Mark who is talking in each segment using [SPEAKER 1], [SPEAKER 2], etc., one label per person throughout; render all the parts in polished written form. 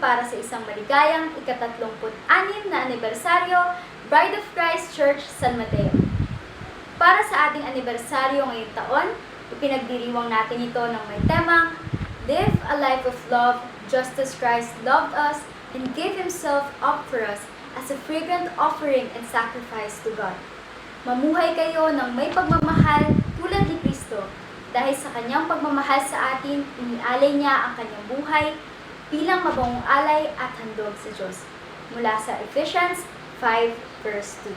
[SPEAKER 1] para sa isang maligayang ika-36 na anibersaryo, Bride of Christ Church San Mateo. Para sa ating anibersaryo ngayong taon, ipinagdiriwang natin ito ng may temang Live a Life of Love, just as Christ loved us and gave Himself up for us as a fragrant offering and sacrifice to God. Mamuhay kayo ng may pagmamahal tulad ni Kristo. Dahil sa kanyang pagmamahal sa atin, inialay niya ang kanyang buhay bilang mabangong alay at handog sa Diyos. Mula sa Ephesians 5 verse 2.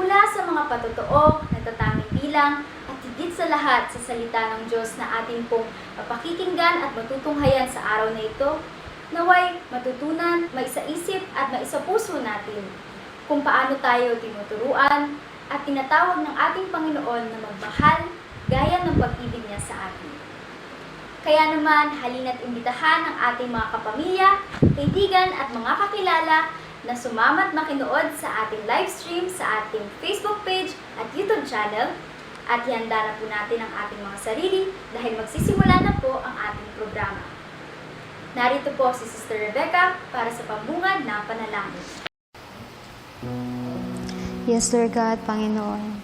[SPEAKER 1] Mula sa mga patotoo, natatanging bilang, at higit sa lahat sa salita ng Diyos na atin pong mapakikinggan at matutunghayan sa araw na ito, naway matutunan, maisaisip at maisapuso natin kung paano tayo tinuturuan at tinatawag ng ating Panginoon na magmahal gaya ng pag-ibig niya sa atin. Kaya naman, halina't imbitahan ang ating mga kapamilya, kaibigan at mga kakilala na sumama't makinood sa ating live stream sa ating Facebook page at YouTube channel at ihanda na po natin ang ating mga sarili dahil magsisimula na po ang ating programa. Narito po si Sister Rebecca para sa pambungad ng panalangin.
[SPEAKER 2] Yes, Lord God, Panginoon.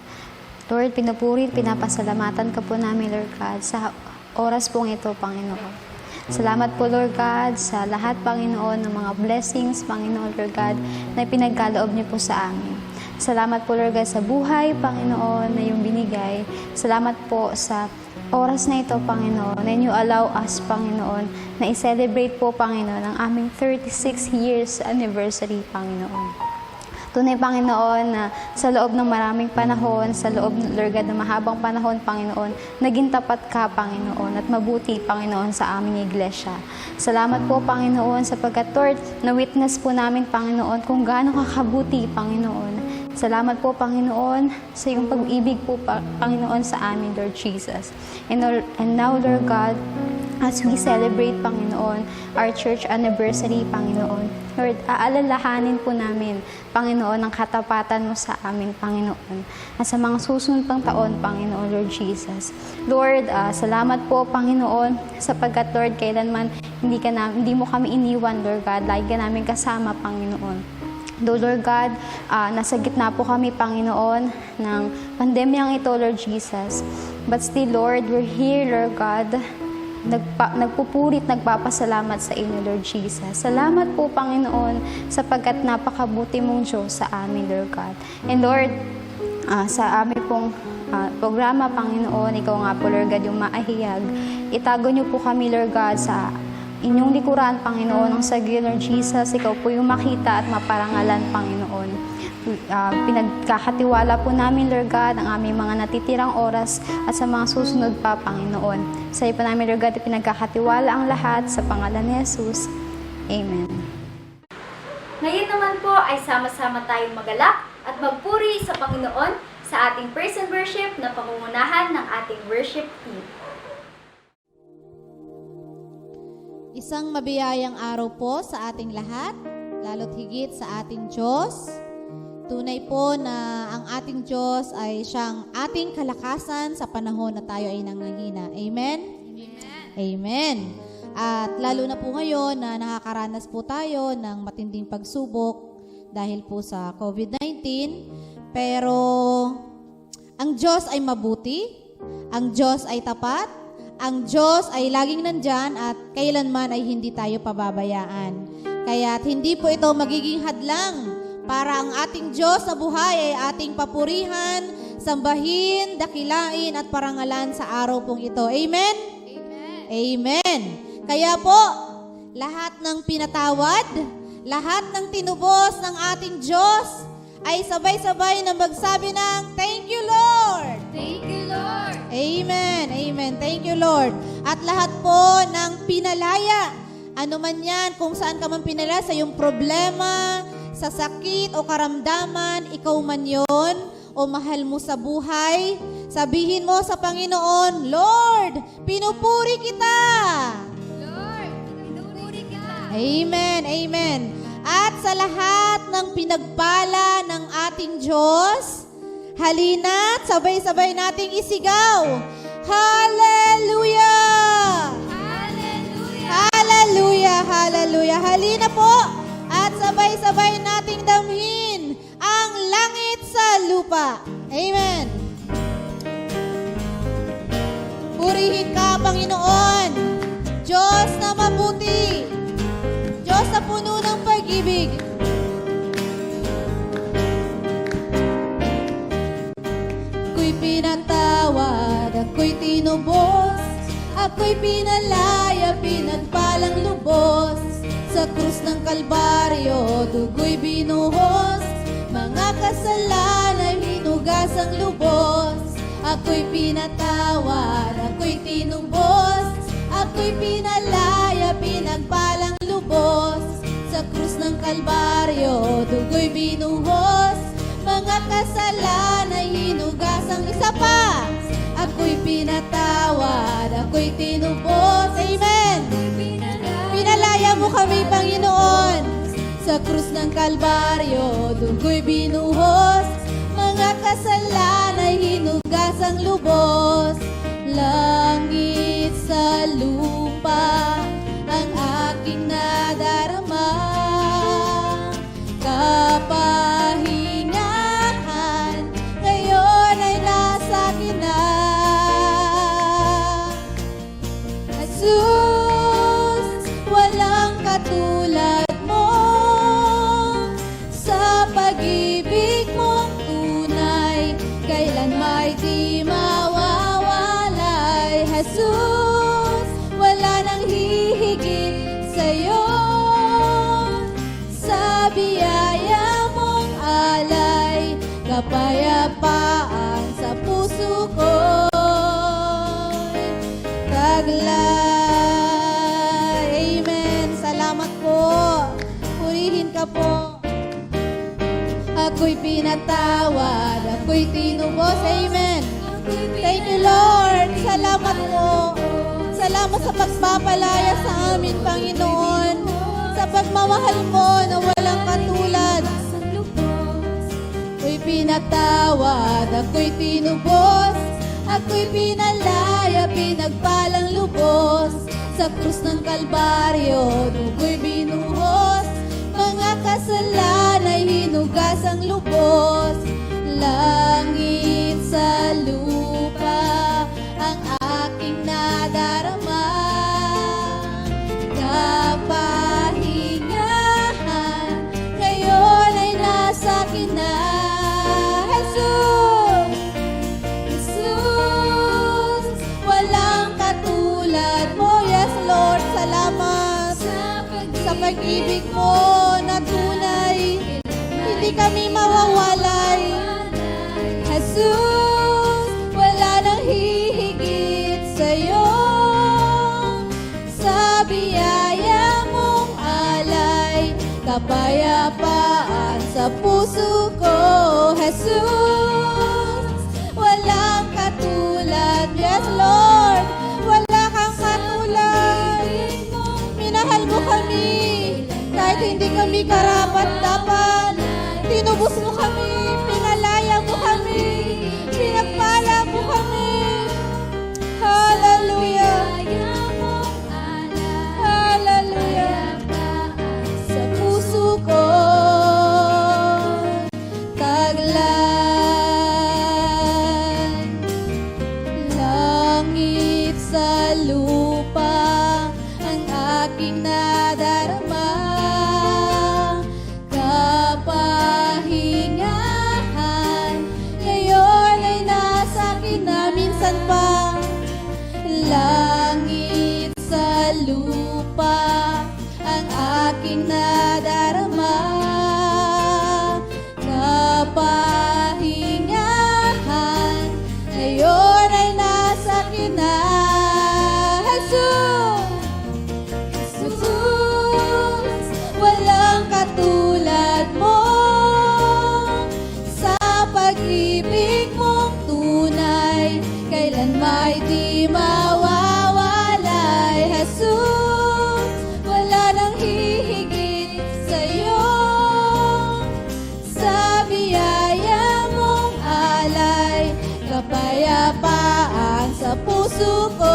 [SPEAKER 2] Lord, pinupuri, pinapasalamatan ka po namin, Lord God, sa oras pong ito, Panginoon. Salamat po, Lord God, sa lahat, Panginoon, ng mga blessings, Panginoon, Lord God, na pinagkaloob niyo po sa amin. Salamat po, Lord God, sa buhay, Panginoon, na iyong binigay. Salamat po sa oras na ito, Panginoon, na you allow us, Panginoon, na i-celebrate po, Panginoon, ang aming 36 years anniversary, Panginoon. Tunay, Panginoon, na sa loob ng maraming panahon, sa loob, Lord God, ng mahabang panahon, Panginoon, naging tapat ka, Panginoon, at mabuti, Panginoon, sa aming iglesia. Salamat po, Panginoon, sapagkat, Lord, na-witness po namin, Panginoon, kung gaano kakabuti, Panginoon. Salamat po, Panginoon, sa iyong pag-ibig po, Panginoon, sa amin, Lord Jesus. And now, Lord God, as we celebrate, Panginoon, our church anniversary, Panginoon, Lord, aalalahanin po namin, Panginoon, ang katapatan mo sa amin, Panginoon. At sa mga susunod pang taon, Panginoon, Lord Jesus. Lord, salamat po, Panginoon, sapagkat, Lord, kailanman hindi mo kami iniwan, Lord God. Lagi ka namin kasama, Panginoon. Though, Lord God, nasa gitna po kami, Panginoon, ng pandemyang ito, Lord Jesus. But still, Lord, we're here, Lord God, nagpupurit, nagpapasalamat sa inyo, Lord Jesus. Salamat po, Panginoon, sapagkat napakabuti mong Diyos sa amin, Lord God. And Lord, sa amin pong programa, Panginoon, ikaw nga po, Lord God, yung maahiyag. Itago niyo po kami, Lord God, sa inyong likuran, Panginoon, ng sagil, Lord Jesus. Ikaw po yung makita at maparangalan, Panginoon. Pinagkakatiwala po namin, Lord God, ang aming mga natitirang oras at sa mga susunod pa, Panginoon. Sa iyo po namin, Lord God, pinagkakatiwala ang lahat sa pangalan ni Jesus. Amen.
[SPEAKER 1] Ngayon naman po ay sama-sama tayong magalak at magpuri sa Panginoon sa ating praise and worship na pangungunahan ng ating worship team.
[SPEAKER 3] Isang mabiyayang araw po sa ating lahat, lalo't higit sa ating Diyos. Tunay po na ang ating Diyos ay siyang ating kalakasan sa panahon na tayo ay nanghihina. Amen? Amen. Amen. At lalo na po ngayon na nakakaranas po tayo ng matinding pagsubok dahil po sa COVID-19. Pero ang Diyos ay mabuti, ang Diyos ay tapat, ang Diyos ay laging nandyan at kailanman ay hindi tayo pababayaan. Kaya't hindi po ito magiging hadlang para ang ating Diyos na buhay ay ating papurihan, sambahin, dakilain at parangalan sa araw pong ito. Amen? Amen. Amen. Kaya po, lahat ng pinatawad, lahat ng tinubos ng ating Diyos ay sabay-sabay na magsabi ng Thank you, Lord!
[SPEAKER 1] Thank you, Lord!
[SPEAKER 3] Amen. Amen. Thank you, Lord. At lahat po ng pinalaya, ano man yan, kung saan ka man pinalaya, sa iyong problema, sa sakit o karamdaman, ikaw man yon o mahal mo sa buhay, sabihin mo sa Panginoon, Lord, pinupuri kita!
[SPEAKER 1] Lord, pinupuri kita!
[SPEAKER 3] Amen. Amen. At sa lahat ng pinagpala ng ating Diyos, halina't sabay-sabay nating isigaw. Hallelujah!
[SPEAKER 1] Hallelujah!
[SPEAKER 3] Hallelujah! Hallelujah, hallelujah. Halina po at sabay-sabay nating damhin ang langit sa lupa. Amen. Purihin ka, Panginoon, Diyos na mabuti, Diyos na puno ng pag-ibig. Ako'y pinatawad, ako'y tinubos, ako'y pinalaya, pinagpalang lubos. Sa krus ng Kalbaryo, dugo'y binuhos, mga kasalanan hinugasang lubos. Ako'y pinatawad, ako'y tinubos, ako'y pinalaya, pinagpalang lubos. Sa krus ng Kalbaryo, dugo'y binuhos, mga kasalanan hinugasang isa pa. Ako'y pinatawad, ako'y tinubos. Amen. Pinalaya mo kami, Panginoon. Sa krus ng Kalbaryo, dugo'y binuhos, mga kasalanan hinugasang lubos. Langit sa lupa ang aking nadarama, kapahingahan ngayon ay nasa akin na. Jesus, walang katulad mo, sa pag-ibig mong tunay, kailan may di mawawalay. Jesus, wala nang hihigit sa'yo, sa biyaya mong alay, kapayapaan sa puso ko. Taglay. Amen. Salamat po. Purihin ka po. Ako'y pinatawad, ako'y tinubos. Amen. Thank you, Lord. Salamat po. Salamat sa pagpapalaya sa amin, Panginoon. Sa pagmamahal mo na walang katulad. Ako'y pinatawad, ako'y tinubos, ako'y pinalaya, pinagpalang lubos. Sa krus ng Kalbaryo, dugo'y binuhos, mga kasalanan hinugasang lubos. Langit sa lupa ang aking nadarama, kapahingahan ngayon ay nasa akin na. Jesus, Jesus, walang katulad mo. Yes, Lord, salamat sa pag-ibig mo na tunay, hindi kami mawawalay. Jesus, wala nang hihigit sa'yo, sa biyaya mong alay, kapayapaan sa puso ko. Jesus, walang katulad. Yes, Lord, wala kang katulad. Minahal mo kami kahit hindi kami karapat-dapat. Tinubos mo kami, pinalaya mo kami, pinagpala mo kami. Hallelujah. Hallelujah. Sa puso ko, taglan. Langit sa lupa ang aking nadarama, kapahingahan ngayon ay nasa akin na. Minsan pa, langit sa lupa ang aking nadarama, kapahingahan ngayon ay nasa akin na. Jesus, Jesus, walang katulad mo, sa pag-ibig mong tunay, kailan may di mawawalay. Jesus, wala nang hihigit sa'yo, sa biyaya mong alay, kapayapaan sa puso ko.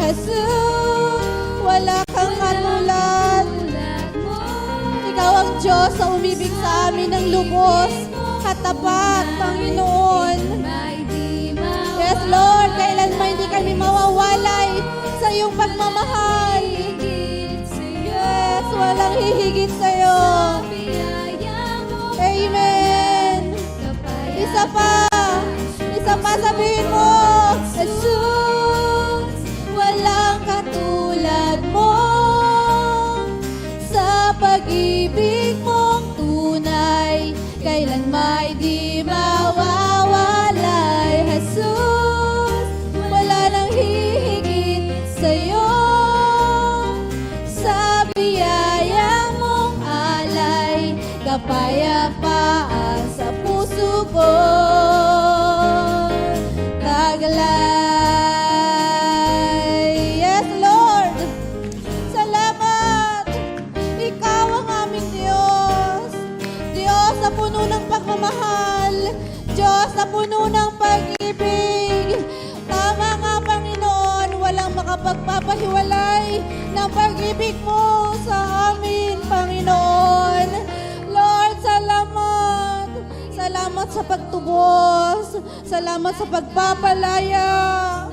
[SPEAKER 3] Jesus, wala kang katulad. Diyos sa umibig sa amin ng lubos at tapat, Panginoon. Yes, Lord, kailanman hindi kami mawawalay sa iyong pagmamahal. Yes, walang hihigit sa iyo. Amen. Isa pa sabihin mo, Jesus, walang katulad mo sa pag-ibig mong tunay, kailan may di mawawalay. Jesus, wala nang hihigit sa'yo sa biyaya mong alay, kapayapaan sa puso ko. Taglay. Yes, Lord. Salamat. Ikaw ang aming Diyos. Diyos na puno ng pagmamahal. Diyos na puno ng pag-ibig. Tama nga, Panginoon, walang makapagpapahiwalay ng pag-ibig mo sa amin, Panginoon. Lord, salamat. Salamat sa pagtubos. Salamat sa pagpapalaya,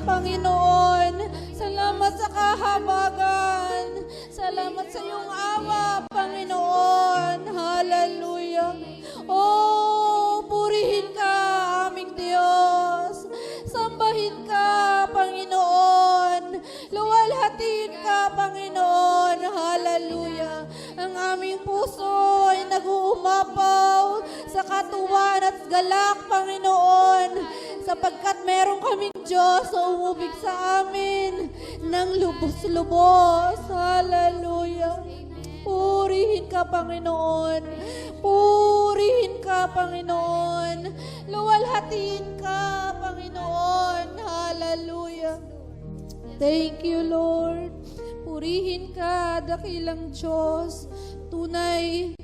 [SPEAKER 3] Panginoon. Salamat sa kahabagan. Salamat sa iyong awa, Panginoon. Hallelujah. Oh, purihin ka, aming Diyos. Sambahin ka, Panginoon. Luwalhatiin ka, Panginoon. Hallelujah. Ang aming puso ay nag-uumapaw sa katuwaan at galak, Panginoon, sapagkat meron kaming Diyos na umubig sa amin ng lubos-lubos. Hallelujah. Purihin ka, Panginoon. Purihin ka, Panginoon. Luwalhatiin ka, Panginoon. Hallelujah. Thank you, Lord. Purihin ka, dakilang Diyos. Tunay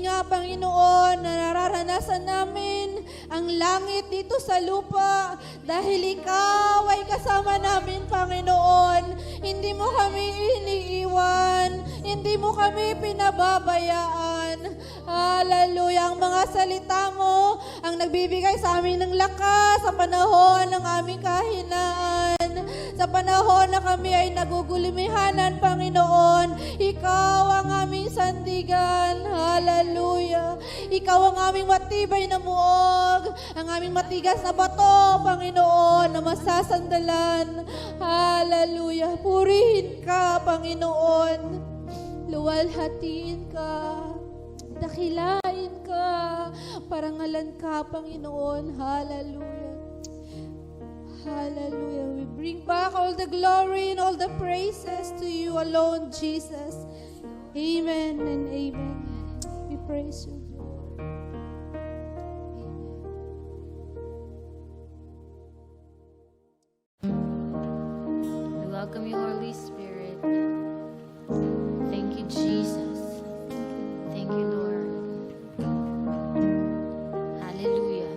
[SPEAKER 3] nga, Panginoon, na nararanasan namin ang langit dito sa lupa dahil Ikaw ay kasama namin, Panginoon. Hindi mo kami iniiwan, hindi mo kami pinababayaan. Hallelujah. Ang mga salita mo ang nagbibigay sa amin ng lakas sa panahon ng aming kahinaan. Sa panahon na kami ay nagugulimahanan, Panginoon, Ikaw ang aming sandigan. Hallelujah. Ikaw ang aming matibay na muog, ang aming matigas na bato, Panginoon, na masasandalan. Hallelujah. Purihin ka, Panginoon. Luwalhatiin ka. Dakilain ka. Parangalan ka, Panginoon. Hallelujah. Hallelujah. We bring back all the glory and all the praises to you alone, Jesus. Amen and amen. We praise you, Lord.
[SPEAKER 4] We welcome you, Holy Spirit. Thank you, Jesus. Thank you, Lord. Hallelujah.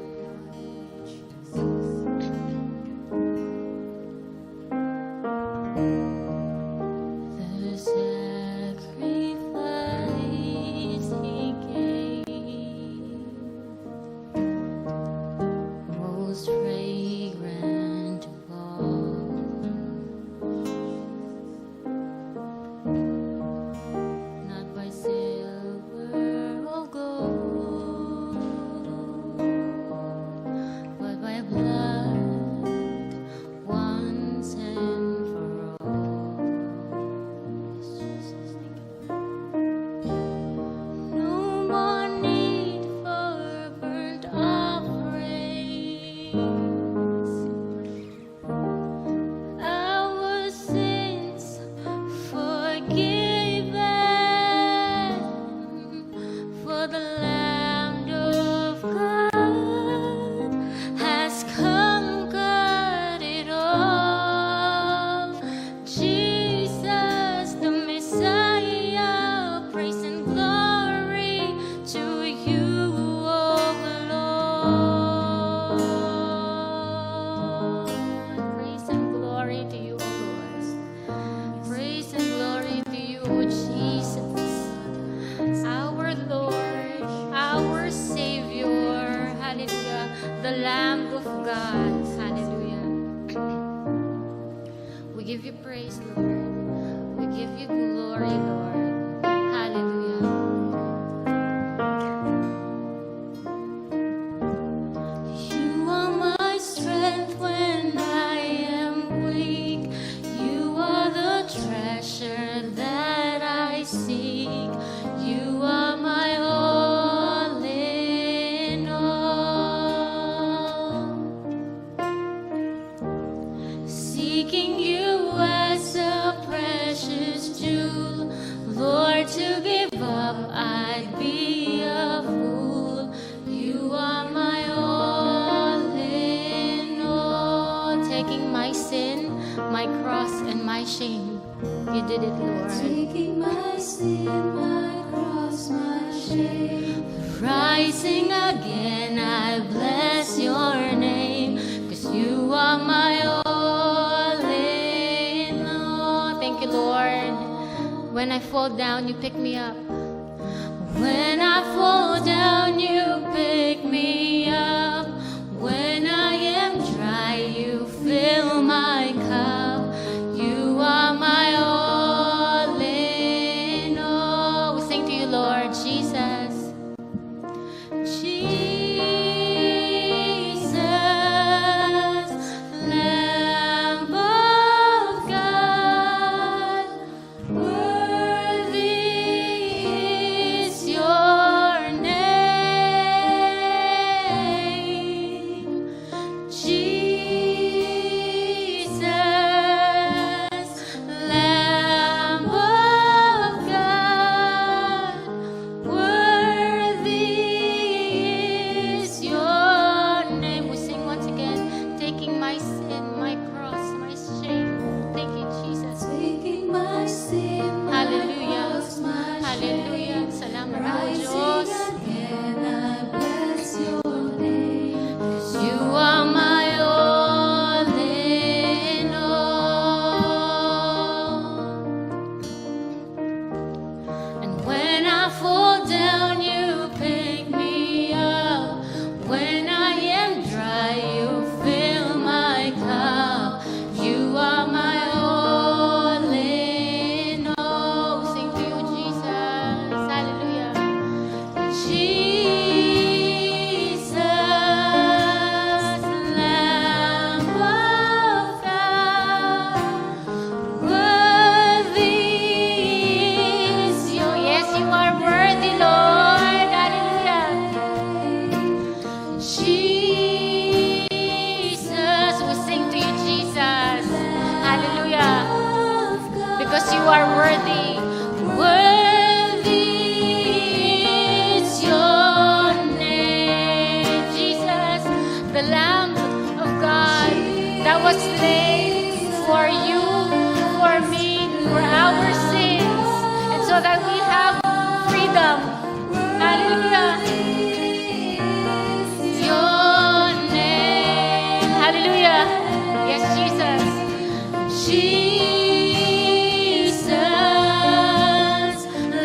[SPEAKER 4] The sacrifice He gave, most fragrant of all. Not by silver or gold, but by blood once and for all. Yes, Jesus, thank you. No more need for burnt offerings. Our sins forgiven, for the Lamb of God has conquered it all. Jesus, the Messiah, praise and glory to you, O Lord. Praise and glory to you, O Lord. Praise and glory to you, O Jesus, our Lord. Lamb of God. Hallelujah. We give you praise, Lord. We give you glory, Lord. Hallelujah. You are my strength when I am weak. You are the treasure that I seek. You are my all in all. Seeking you as a precious jewel, Lord, to give up I'd be a fool. You are my all in all. Taking my sin, my cross, and my shame, you did it, Lord.
[SPEAKER 3] Taking my sin, my cross, my shame.
[SPEAKER 4] Rising again, I bless your name, 'cause you are my all in all. Thank you, Lord. When I fall down, you pick me up. When I fall down, you pick me up. When I am dry, you fill my cup. You are my all in all. We sing to you, Lord Jesus. Jesus, Lamb of God, worthy is your name. Jesus, Lamb of God, worthy is your name. We sing once again, taking my sin, my cross, my shame. Thank you, Jesus.
[SPEAKER 3] Taking my sin, my
[SPEAKER 4] Hallelujah.
[SPEAKER 3] cross, my
[SPEAKER 4] Hallelujah.
[SPEAKER 3] shame.
[SPEAKER 4] Salamat po,
[SPEAKER 3] Rising
[SPEAKER 4] Diyos.
[SPEAKER 3] again, I bless your name.
[SPEAKER 4] You are my all in all. And when I fall down, you pick me up. When I am dry, you fill my cup. You are my all in all. Sing to you, Jesus. Hallelujah. Jesus, Lamb of God, worthy is you. Yes, you are worthy, Lord. Hallelujah. Jesus, we sing to you, Jesus. Hallelujah. Because you are worthy. Worthy is your name, Jesus, the Lamb of God that was slain for you, for me, for our sins, and so that we have freedom. Hallelujah. Your name. Hallelujah. Yes, Jesus. Jesus,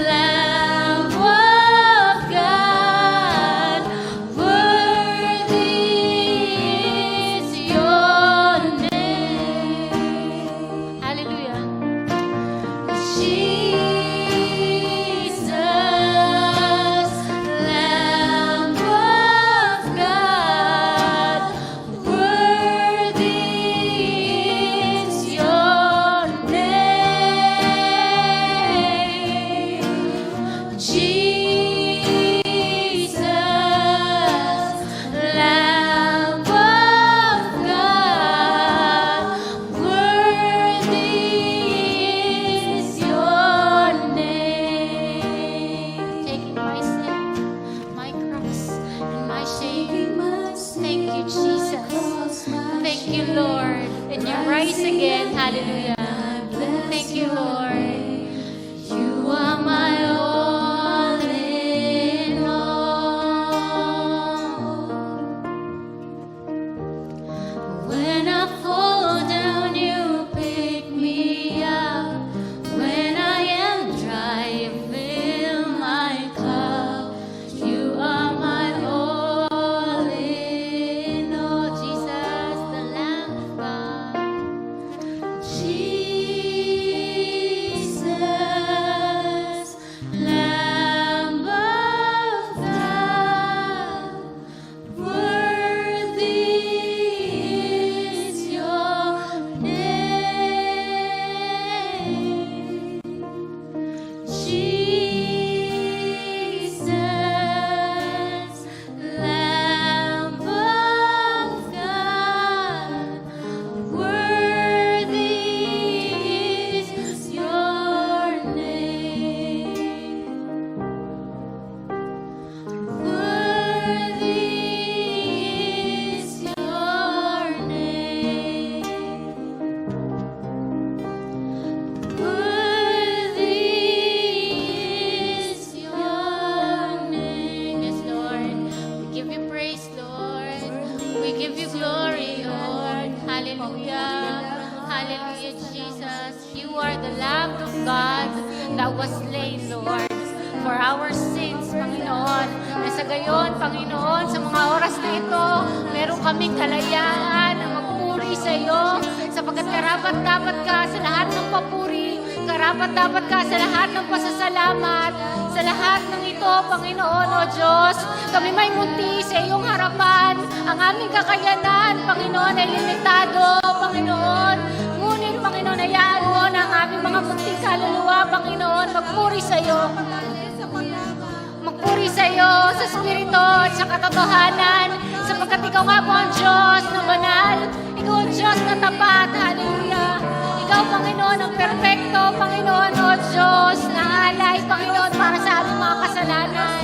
[SPEAKER 4] Lamb of God, worthy is your name. Hallelujah. Jesus, Lamb of God, worthy is your name. Jesus, Lamb of God, worthy is your name. Taking my sin, my cross, and my shame. Thank you, Jesus. Thank you, Lord. And you rise again. Hallelujah. Thank you, Lord. You are my all in all. When I fall down, you pick me up. When I am dry, you fill my cup. You are my all in Hallelujah. Hallelujah, Jesus. You are the Lamb of God that was slain, Lord, for our sins, Panginoon. Na sa gayon, Panginoon, sa mga oras na ito, meron kaming kalayaan na magpuri sa iyo, sapagkat karapat-dapat ka sa lahat ng papuri, karapat-dapat ka sa lahat ng pasasalamat, sa lahat ng ito, Panginoon, O Diyos. Kami may munti sa iyong harapan. Ang aming kakayanan, Panginoon, ay limitado, Panginoon. Ngunit, Panginoon, hayaan mo na ang aming mga munting kaluluwa, Panginoon, magpuri sa iyo. Magpuri sa iyo sa Espiritu at sa katotohanan, sapagkat ikaw nga po ang Diyos na banal, ikaw ang Diyos na tapat, hallelujah. Ikaw, Panginoon, ang perfecto, Panginoon, O Diyos, na alay, Panginoon, para sa aming mga kasalanan,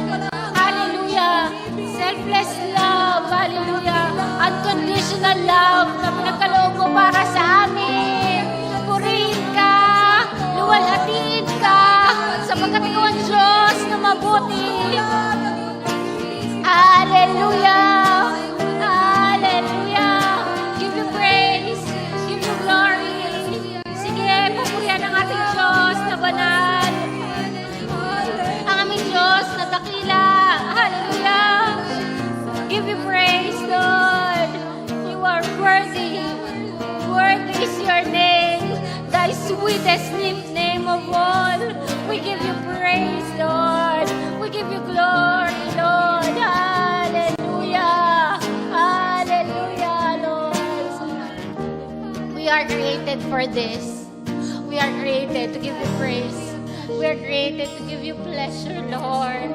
[SPEAKER 4] hallelujah. Selfless love, hallelujah. Unconditional love na pinagkaloob mo para sa amin. Purihin ka, luwalhatiin ka, sapagkat ikaw ang Diyos na mabuti. Hallelujah! Hallelujah! Give you praise, give you glory. Sige, papurihan ang ating Diyos na banal. Ang aming Diyos na dakila. Hallelujah! Give you praise, Lord. You are worthy. Worthy is your name, thy sweetest name of all. We give you praise, Lord. We give you glory, Lord. Hallelujah. Hallelujah, Lord. We are created for this. We are created to give you praise. We are created to give you pleasure, Lord.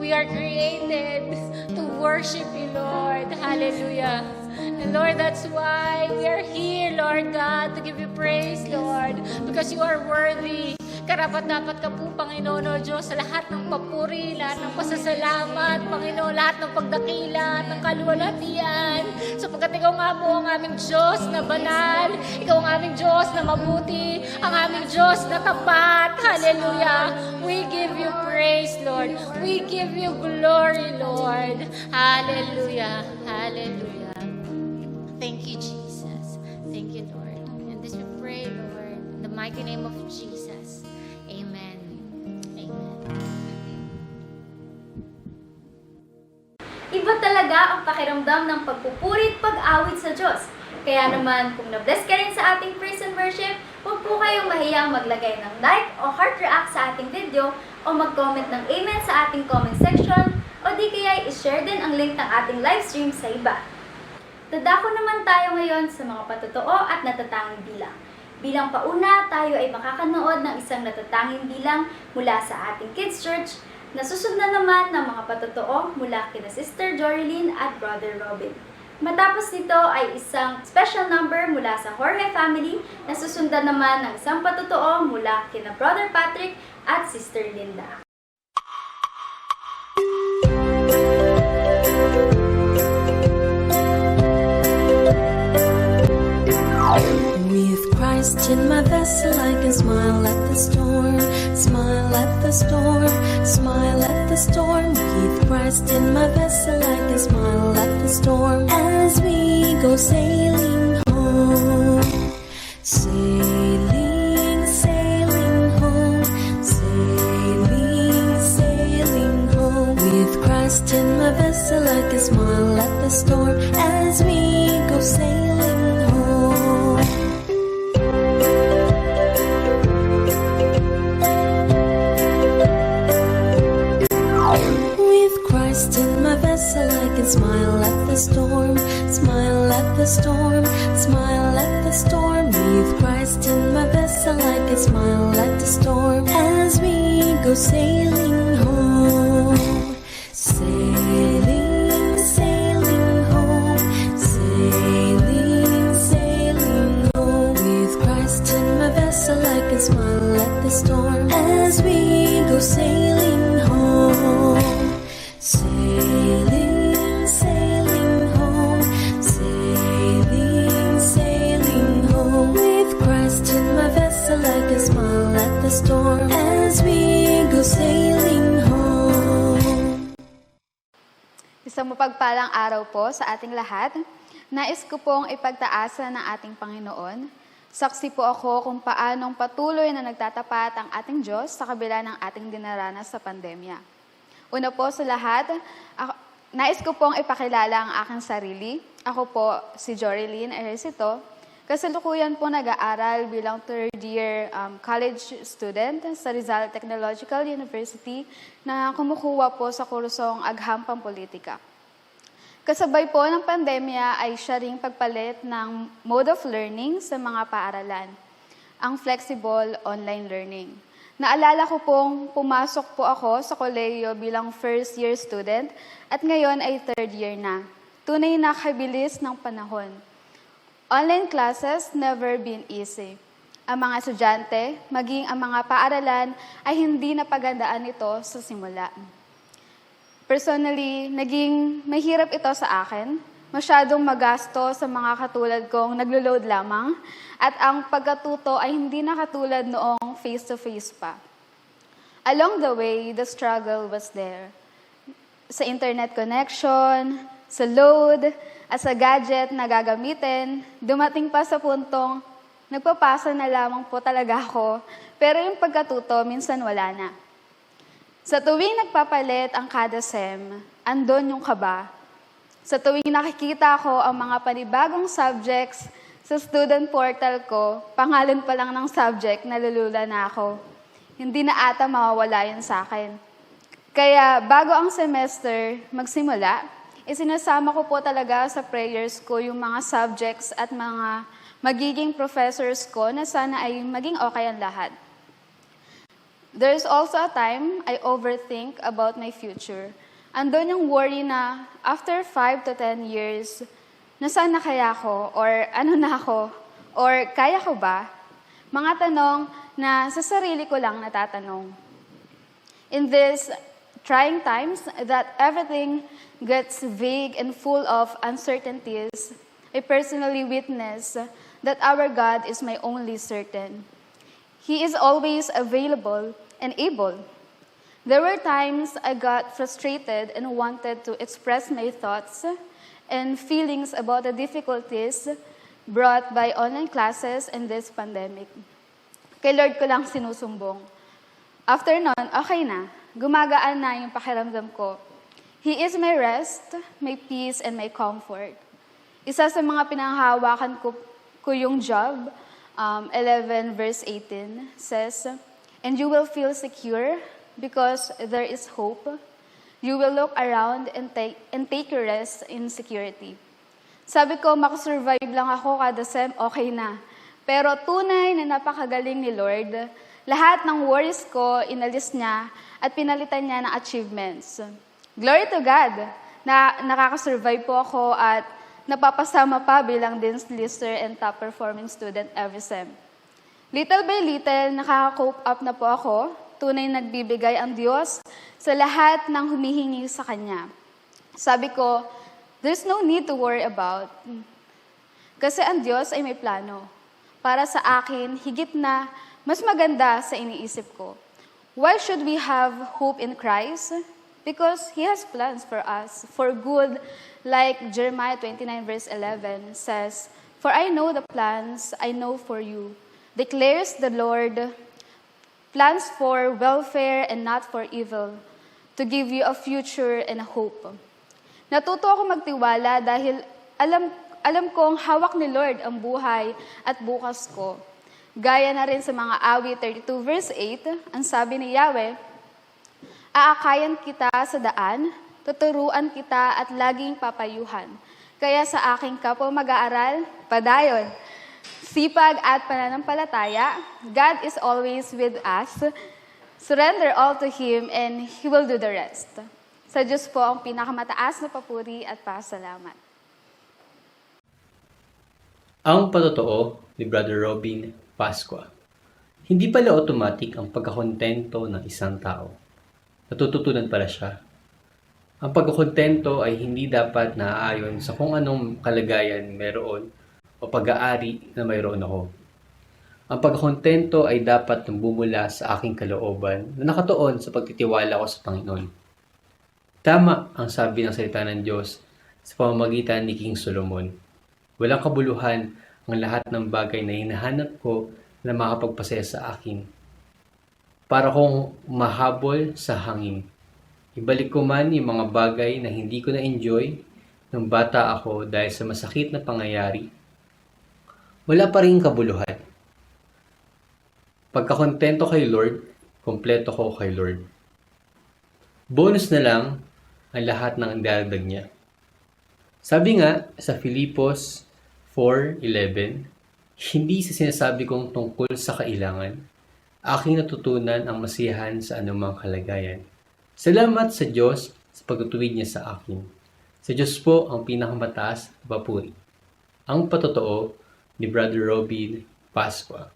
[SPEAKER 4] We are created to worship you, Lord. Hallelujah. And Lord, that's why we are here, Lord God, to give you praise, Lord, because you are worthy. Karapat-dapat ka po, Panginoon, O Diyos, sa lahat ng papuri, lahat ng pasasalamat, Panginoon, lahat ng pagdakila, ng kaluwalhatian, sapagkat ikaw nga po ang aming Diyos na banal, ikaw ang aming Diyos na mabuti, ang aming Diyos na tapat. Hallelujah. We give you praise, Lord. We give you glory, Lord. Hallelujah. Hallelujah. Thank you, Jesus. Thank you, Lord. And this we pray, Lord, in the mighty name of Jesus. Amen. Amen.
[SPEAKER 1] Iba talaga ang pakiramdam ng pagpupuri at pag-awit sa Diyos. Kaya naman, kung na-bless ka rin sa ating praise and worship, huwag po kayong mahiyang maglagay ng like o heart react sa ating video o mag-comment ng amen sa ating comment section o di kaya i-share din ang link ng ating live stream sa iba. Dadako naman tayo ngayon sa mga patotoo at natatanging bilang. Bilang pauna, tayo ay makakanood ng isang natatanging bilang mula sa ating Kids Church na susundan naman ng mga patotoo mula kina Sister Jorilyn at Brother Robin. Matapos nito ay isang special number mula sa Jorge family na susundan naman ng isang patotoo mula kina Brother Patrick at Sister Linda.
[SPEAKER 5] With Christ in my vessel, I can smile at the storm, smile at the storm, smile at the storm. With Christ in my vessel, I can smile at the storm as we go sailing home, sailing, sailing home, sailing, sailing home. With Christ in my vessel, I can smile at the storm as we go sailing home. With Christ in my vessel, I can smile at the storm, smile at the storm, smile at the storm. With Christ in my vessel, I can smile at the storm as we go sailing home, sailing, sailing home, sailing, sailing home. With Christ in my vessel, I can smile at the storm as we go sailing home, sailing, sailing home, sailing, sailing home. With Christ in my vessel, I can smile at the storm as we go sailing home.
[SPEAKER 2] Isang mapagpalang araw po sa ating lahat.
[SPEAKER 6] Nais ko pong ipagtaasa ng ating Panginoon. Saksi po ako kung paanong patuloy na nagtatapat ang ating Diyos sa kabila ng ating dinaranas sa pandemya. Una po sa lahat, nais ko pong ipakilala ang aking sarili. Ako po si Jorilyn Ejercito. Kasalukuyan po nag-aaral bilang third-year college student sa Rizal Technological University na kumukuha po sa kursong Agham Pampolitika. Kasabay po ng pandemya ay siya ring pagpalit ng mode of learning sa mga paaralan, ang flexible online learning. Naalala ko pong pumasok po ako sa kolehiyo bilang first-year student at ngayon ay third year na. Tunay na kabilis ng panahon. Online classes never been easy. Ang mga estudyante, maging ang mga paaralan ay hindi napagandaan ito sa simula. Personally, naging mahirap ito sa akin. Masyadong magasto sa mga katulad kong naglo-load lamang at ang pagkatuto ay hindi na katulad noong face-to-face pa. Along the way, the struggle was there. Sa internet connection, sa load, at sa gadget na gagamitin, dumating pa sa puntong nagpapasa na lamang po talaga ako, pero yung pagkatuto minsan wala na. Sa tuwing nagpapalit ang kada SEM, andon yung kaba. Sa tuwing nakikita ko ang mga panibagong subjects sa student portal ko, pangalan pa lang ng subject, nalulula na ako. Hindi na ata mawawala yun sa akin. Kaya bago ang semester magsimula, isinasama ko po talaga sa prayers ko yung mga subjects at mga magiging professors ko na sana ay maging okay ang lahat. There's also a time I overthink about my future. Andun yung worry na after 5 to 10 years, nasaan na kaya ako? Or ano na ako? Or kaya ko ba? Mga tanong na sa sarili ko lang natatanong. In these trying times that everything gets vague and full of uncertainties, I personally witness that our God is my only certain. He is always available and able. There were times I got frustrated and wanted to express my thoughts and feelings about the difficulties brought by online classes and this pandemic. Kay Lord ko lang sinusumbong. After nun, okay na. Gumagaan na yung pakiramdam ko. He is my rest, my peace, and my comfort. Isa sa mga pinanghahawakan ko yung Job, 11 verse 18, says, "And you will feel secure because there is hope. You will look around and take your rest in security." Sabi ko, makasurvive lang ako kada SEM, okay na. Pero tunay na napakagaling ni Lord. Lahat ng worries ko, inalis niya at pinalitan niya ng achievements. Glory to God na nakakasurvive po ako at napapasama pa bilang Dean's Lister and top performing student every SEM. Little by little, nakaka-cope up na po ako. Tunay nagbibigay ang Diyos sa lahat ng humihingi sa Kanya. Sabi ko, there's no need to worry about. Kasi ang Diyos ay may plano. Para sa akin, higit na mas maganda sa iniisip ko. Why should we have hope in Christ? Because He has plans for us, for good, like Jeremiah 29 verse 11 says, "For I know the plans I know for you, declares the Lord, plans for welfare and not for evil, to give you a future and a hope." Natuto ako magtiwala dahil alam kong hawak ni Lord ang buhay at bukas ko. Gaya na rin sa mga awit 32 verse 8, ang sabi ni Yahweh, "Aakayan kita sa daan, tuturuan kita at laging papayuhan. Kaya sa aking kapwa mag-aaral, padayon." Sipag at pananampalataya, God is always with us. Surrender all to Him and He will do the rest. Sa Diyos po ang pinakamataas na papuri at pasalamat.
[SPEAKER 7] Ang patotoo ni Brother Robin Pascua. Hindi pala automatic ang pagkakontento ng isang tao. Natututunan pala siya. Ang pagkakontento ay hindi dapat naaayon sa kung anong kalagayan meron o pag-aari na mayroon ako. Ang pagkakontento ay dapat bumula sa aking kalooban na nakatuon sa pagtitiwala ko sa Panginoon. Tama ang sabi ng salita ng Diyos sa pamamagitan ni King Solomon. Walang kabuluhan ang lahat ng bagay na hinahanap ko na makapagpasaya sa akin. Para kong mahabol sa hangin. Ibalik ko man yung mga bagay na hindi ko na-enjoy nung bata ako dahil sa masakit na pangyayari. Wala pa rin kabuluhan. Pagkakontento kay Lord, kompleto ko kay Lord. Bonus na lang ang lahat ng daragdag niya. Sabi nga sa Filipos 4:11, hindi sa sinasabi kong tungkol sa kailangan, aking natutunan ang masiyahan sa anumang kalagayan. Salamat sa Diyos sa pagtutuwid niya sa akin. Sa Diyos po ang pinakamataas na papuri. Ang patotoo ni Brother Robin Pascua.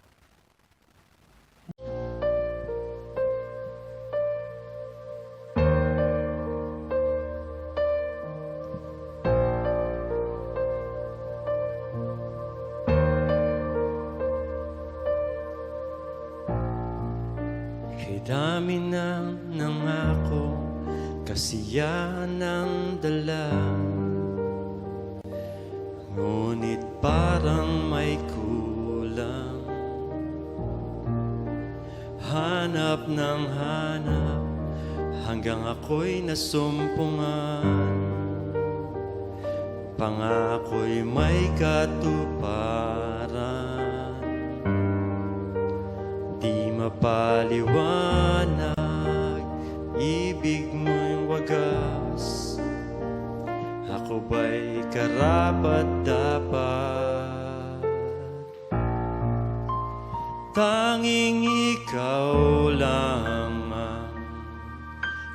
[SPEAKER 8] Kay dami ng nangako, kasiyahan ng dala, ngunit parang may kulang. Hanap ng hanap, hanggang ako'y nasumpungan. Pangako'y may katuparan, di mapaliwanag, ibig mo'y wagas. Ako ba'y karapat dapat? Tanging ikaw lamang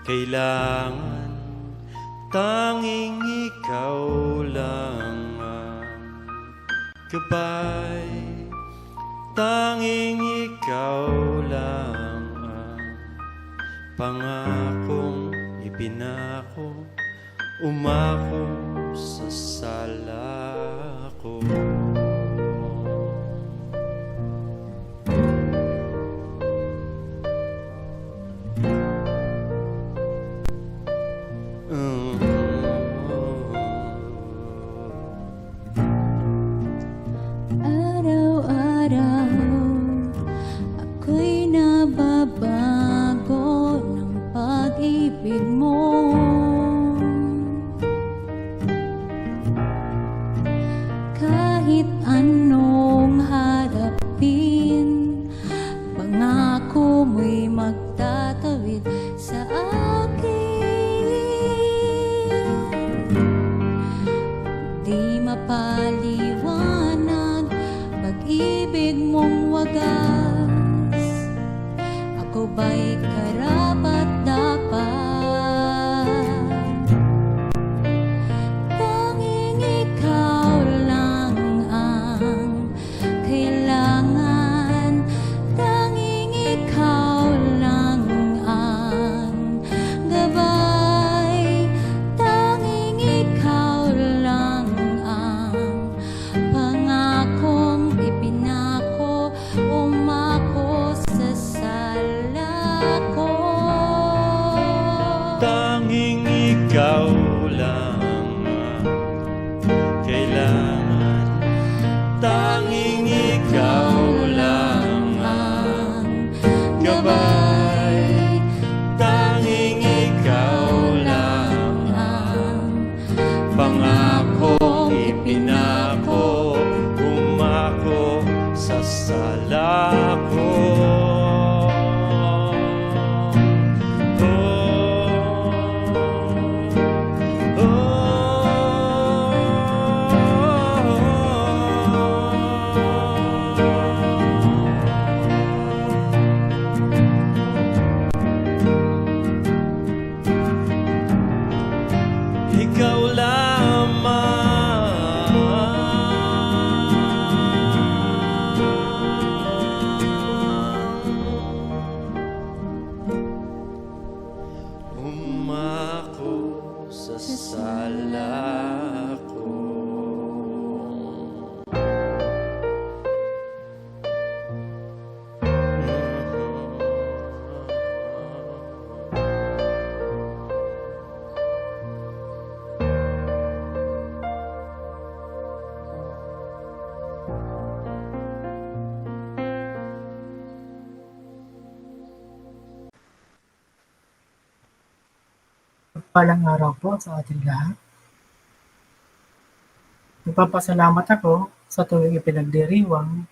[SPEAKER 8] kailangan, tanging ikaw lang ang gabay, tanging ikaw lang ang pangakong ipinako, umako sa sala ko.
[SPEAKER 3] Araw-araw ako'y nababago ng pag-ibig mo. Kahit anong harapin, pangako mo'y magtatawid sa akin. Di mapaliwanag pag-ibig mong wagas. Ako ba'y karapat dapat? Tanging ikaw lang ang kailangan, tanging ikaw lang ang gabay, tanging ikaw lang ang pangakong ipinako, umako sa sala ko.
[SPEAKER 8] Tanging ikaw lang ang kailangan, tanging ikaw lang ang gabay, tanging ikaw lang ang pangakong ipinako, umako sa sala ko. Ikaw lamang umako sa sala ko.
[SPEAKER 9] Palang araw po sa ating lahat. Nagpapasalamat ako sa tuwing ipinagdiriwang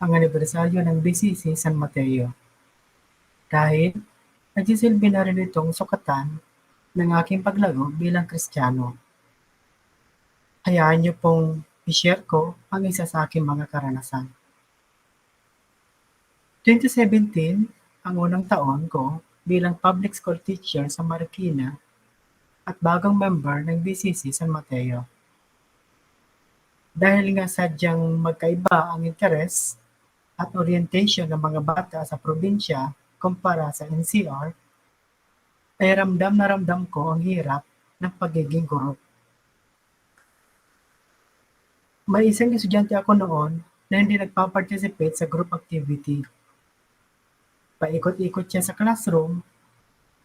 [SPEAKER 9] ang anibersaryo ng BCC San Mateo. Dahil nagsisilbi na rin itong sukatan ng aking paglago bilang Kristiyano. Hayaan niyo pong i-share ko ang isa sa aking mga karanasan. 2017, ang unang taon ko bilang public school teacher sa Marikina at bagong member ng BCC San Mateo. Dahil nga sadyang magkaiba ang interes at orientation ng mga bata sa probinsya kumpara sa NCR, ay ramdam na ramdam ko ang hirap ng pagiging guro. May isang estudyante ako noon na hindi nagpa-participate sa group activity. Paikot-ikot siya sa classroom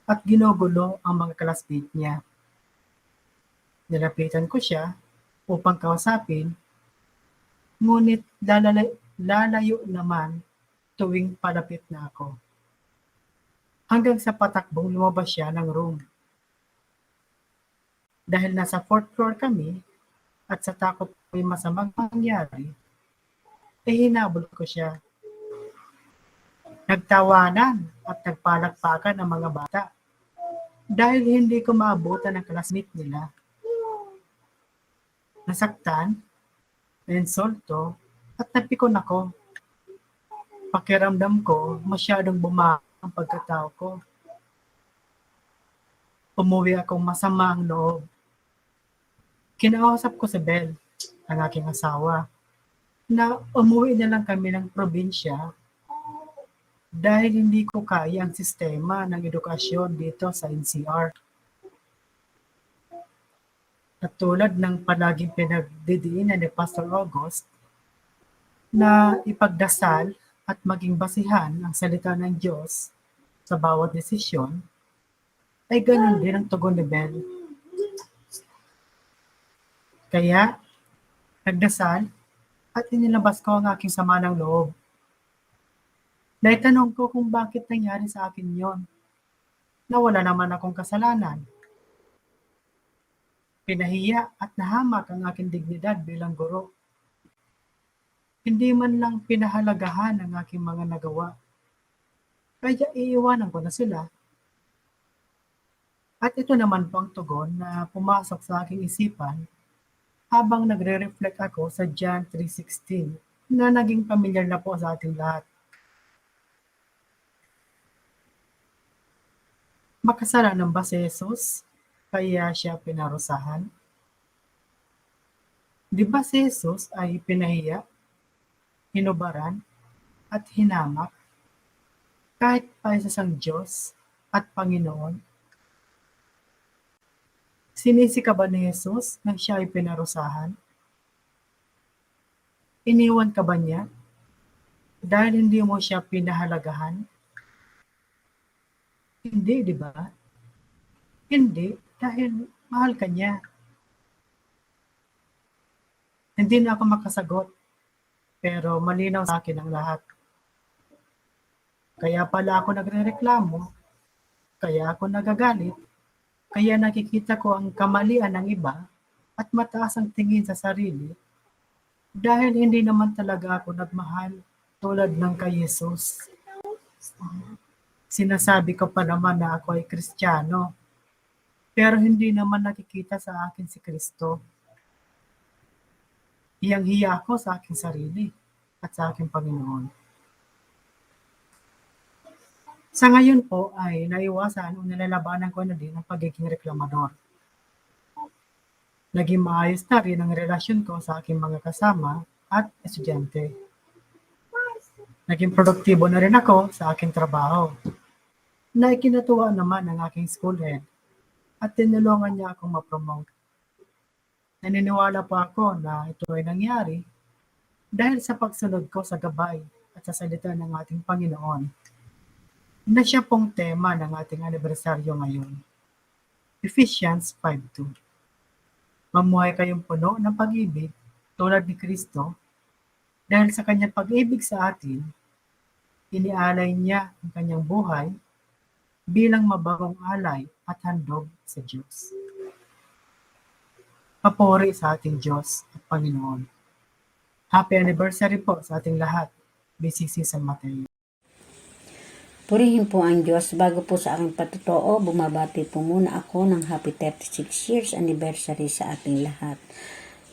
[SPEAKER 9] at ginugulo ang mga classmate niya. Nilapitan ko siya upang kausapin, ngunit lalayo naman tuwing palapit na ako. Hanggang sa patakbong lumabas siya ng room. Dahil nasa 4th floor kami at sa takot may masamang mangyari, hinabol ko siya. Nagtawanan at nagpalakpakan ang mga bata dahil hindi ko maabutan ang classmate nila. Nasaktan, insulto, at napikon ako. Pakiramdam ko masyadong bumaho ang pagkatao ko. Umuwi akong masama ang loob. Kinausap ko si Bel, ang aking asawa, na umuwi na lang kami ng probinsya dahil hindi ko kaya ang sistema ng edukasyon dito sa NCR. At tulad ng palaging pinagdidiinan ni Pastor August na ipagdasal at maging basihan ang salita ng Diyos sa bawat desisyon, ay ganun din ang tugon ni Bel. Kaya, nagdasal at inilabas ko ang aking sama ng loob. Naitanong ko kung bakit nangyari sa akin yon, na wala naman akong kasalanan. Pinahiya at nahamak ang aking dignidad bilang guro. Hindi man lang pinahalagahan ang aking mga nagawa. Kaya iiwanan ko na sila. At ito naman po ang tugon na pumasok sa aking isipan habang nagre-reflect ako sa John 3:16 na naging pamilyar na po sa ating lahat. Makasalanan ba si Jesus kaya siya pinarusahan? Di ba si Jesus ay pinahiya, hinubaran, at hinamak kahit pa isa siyang Diyos at Panginoon? Sinisi ka ba ni Jesus nang siya ay pinarusahan? Iniwan ka ba niya dahil hindi mo siya pinahalagahan? Hindi, di ba? Hindi, dahil mahal ka niya. Hindi na ako makasagot, pero malinaw sa akin ang lahat. Kaya pala ako nagrereklamo, kaya ako nagagalit, kaya nakikita ko ang kamalian ng iba at mataas ang tingin sa sarili dahil hindi naman talaga ako nagmahal tulad ng kay Jesus. Sinasabi ko pa naman na ako ay Kristiyano, pero hindi naman nakikita sa akin si Kristo. Hiyang-hiya ako sa aking sarili at sa aking Panginoon. Sa ngayon po ay naiwasan o nilalabanan ko na din ang pagiging reklamador. Naging maayos na rin ang relasyon ko sa aking mga kasama at estudyante. Naging produktibo na rin ako sa aking trabaho, na ikinatuwa naman ng aking school head at tinulungan niya akong ma-promote. Naniniwala po ako na ito ay nangyari dahil sa pagsunod ko sa gabay at sa salita ng ating Panginoon, na siya pong tema ng ating anibersaryo ngayon. Ephesians 5:2. Mamuhay kayong puno ng pag-ibig tulad ni Kristo dahil sa kanyang pag-ibig sa atin, inialay niya ang kanyang buhay bilang mabagong alay at handog sa Diyos. Papuri sa ating Diyos at Panginoon. Happy anniversary po sa ating lahat, BCC San Mateo.
[SPEAKER 10] Purihin po ang Diyos. Bago po sa aking patotoo, bumabati po muna ako ng happy 36 years anniversary sa ating lahat.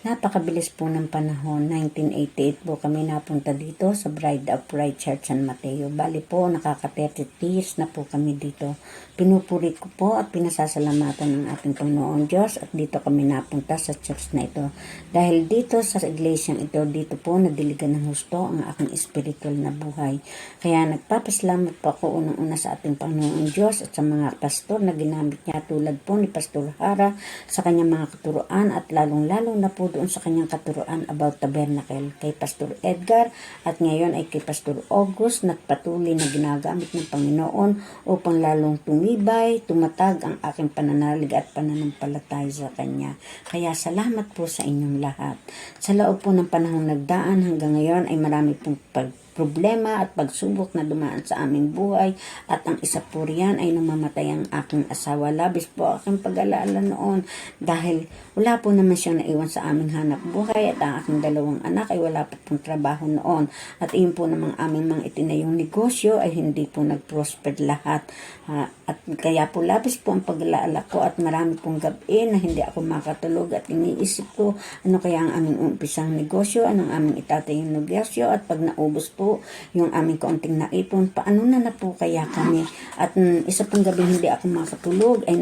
[SPEAKER 10] Napakabilis po ng panahon. 1988 po kami napunta dito sa Bride of Christ Church San Mateo. Bali po, nakaka 30 years na po kami dito. Pinupuri ko po at pinasasalamatan ng ating Panginoon Diyos at dito kami napunta sa church na ito. Dahil dito sa iglesyang ito, dito po nadiligan ng husto ang aking spiritual na buhay. Kaya nagpapasalamat po ako unang-una sa ating Panginoon Diyos at sa mga pastor na ginamit niya tulad po ni Pastor Hara sa kanyang mga katuruan at lalong-lalo na po doon sa kanyang katuruan about tabernacle kay Pastor Edgar at ngayon ay kay Pastor August na patuloy na ginagamit ng Panginoon upang lalong tumibay, tumatag ang aking pananalig at pananampalataya sa Kanya. Kaya salamat po sa inyong lahat. Sa loob po ng panahong nagdaan hanggang ngayon ay marami pong problema at pagsubok na dumaan sa aming buhay at ang isa po riyan ay namamatay ang aking asawa. Labis po aking pag-alala noon dahil wala po naman siyang naiwan sa aming hanap buhay at ang aking dalawang anak ay wala po pong trabaho noon at iyon po namang aming mga itinayong negosyo ay hindi po nag-prosper lahat at kaya po labis po ang pag-alala ko at marami pong gabi na hindi ako makatulog at iniisip ko ano kaya ang aming umpisang negosyo, anong aming itatayong negosyo at pag naubos po yung aming kaunting naipon, paano na po kaya kami? At isa pang gabi hindi ako makatulog ay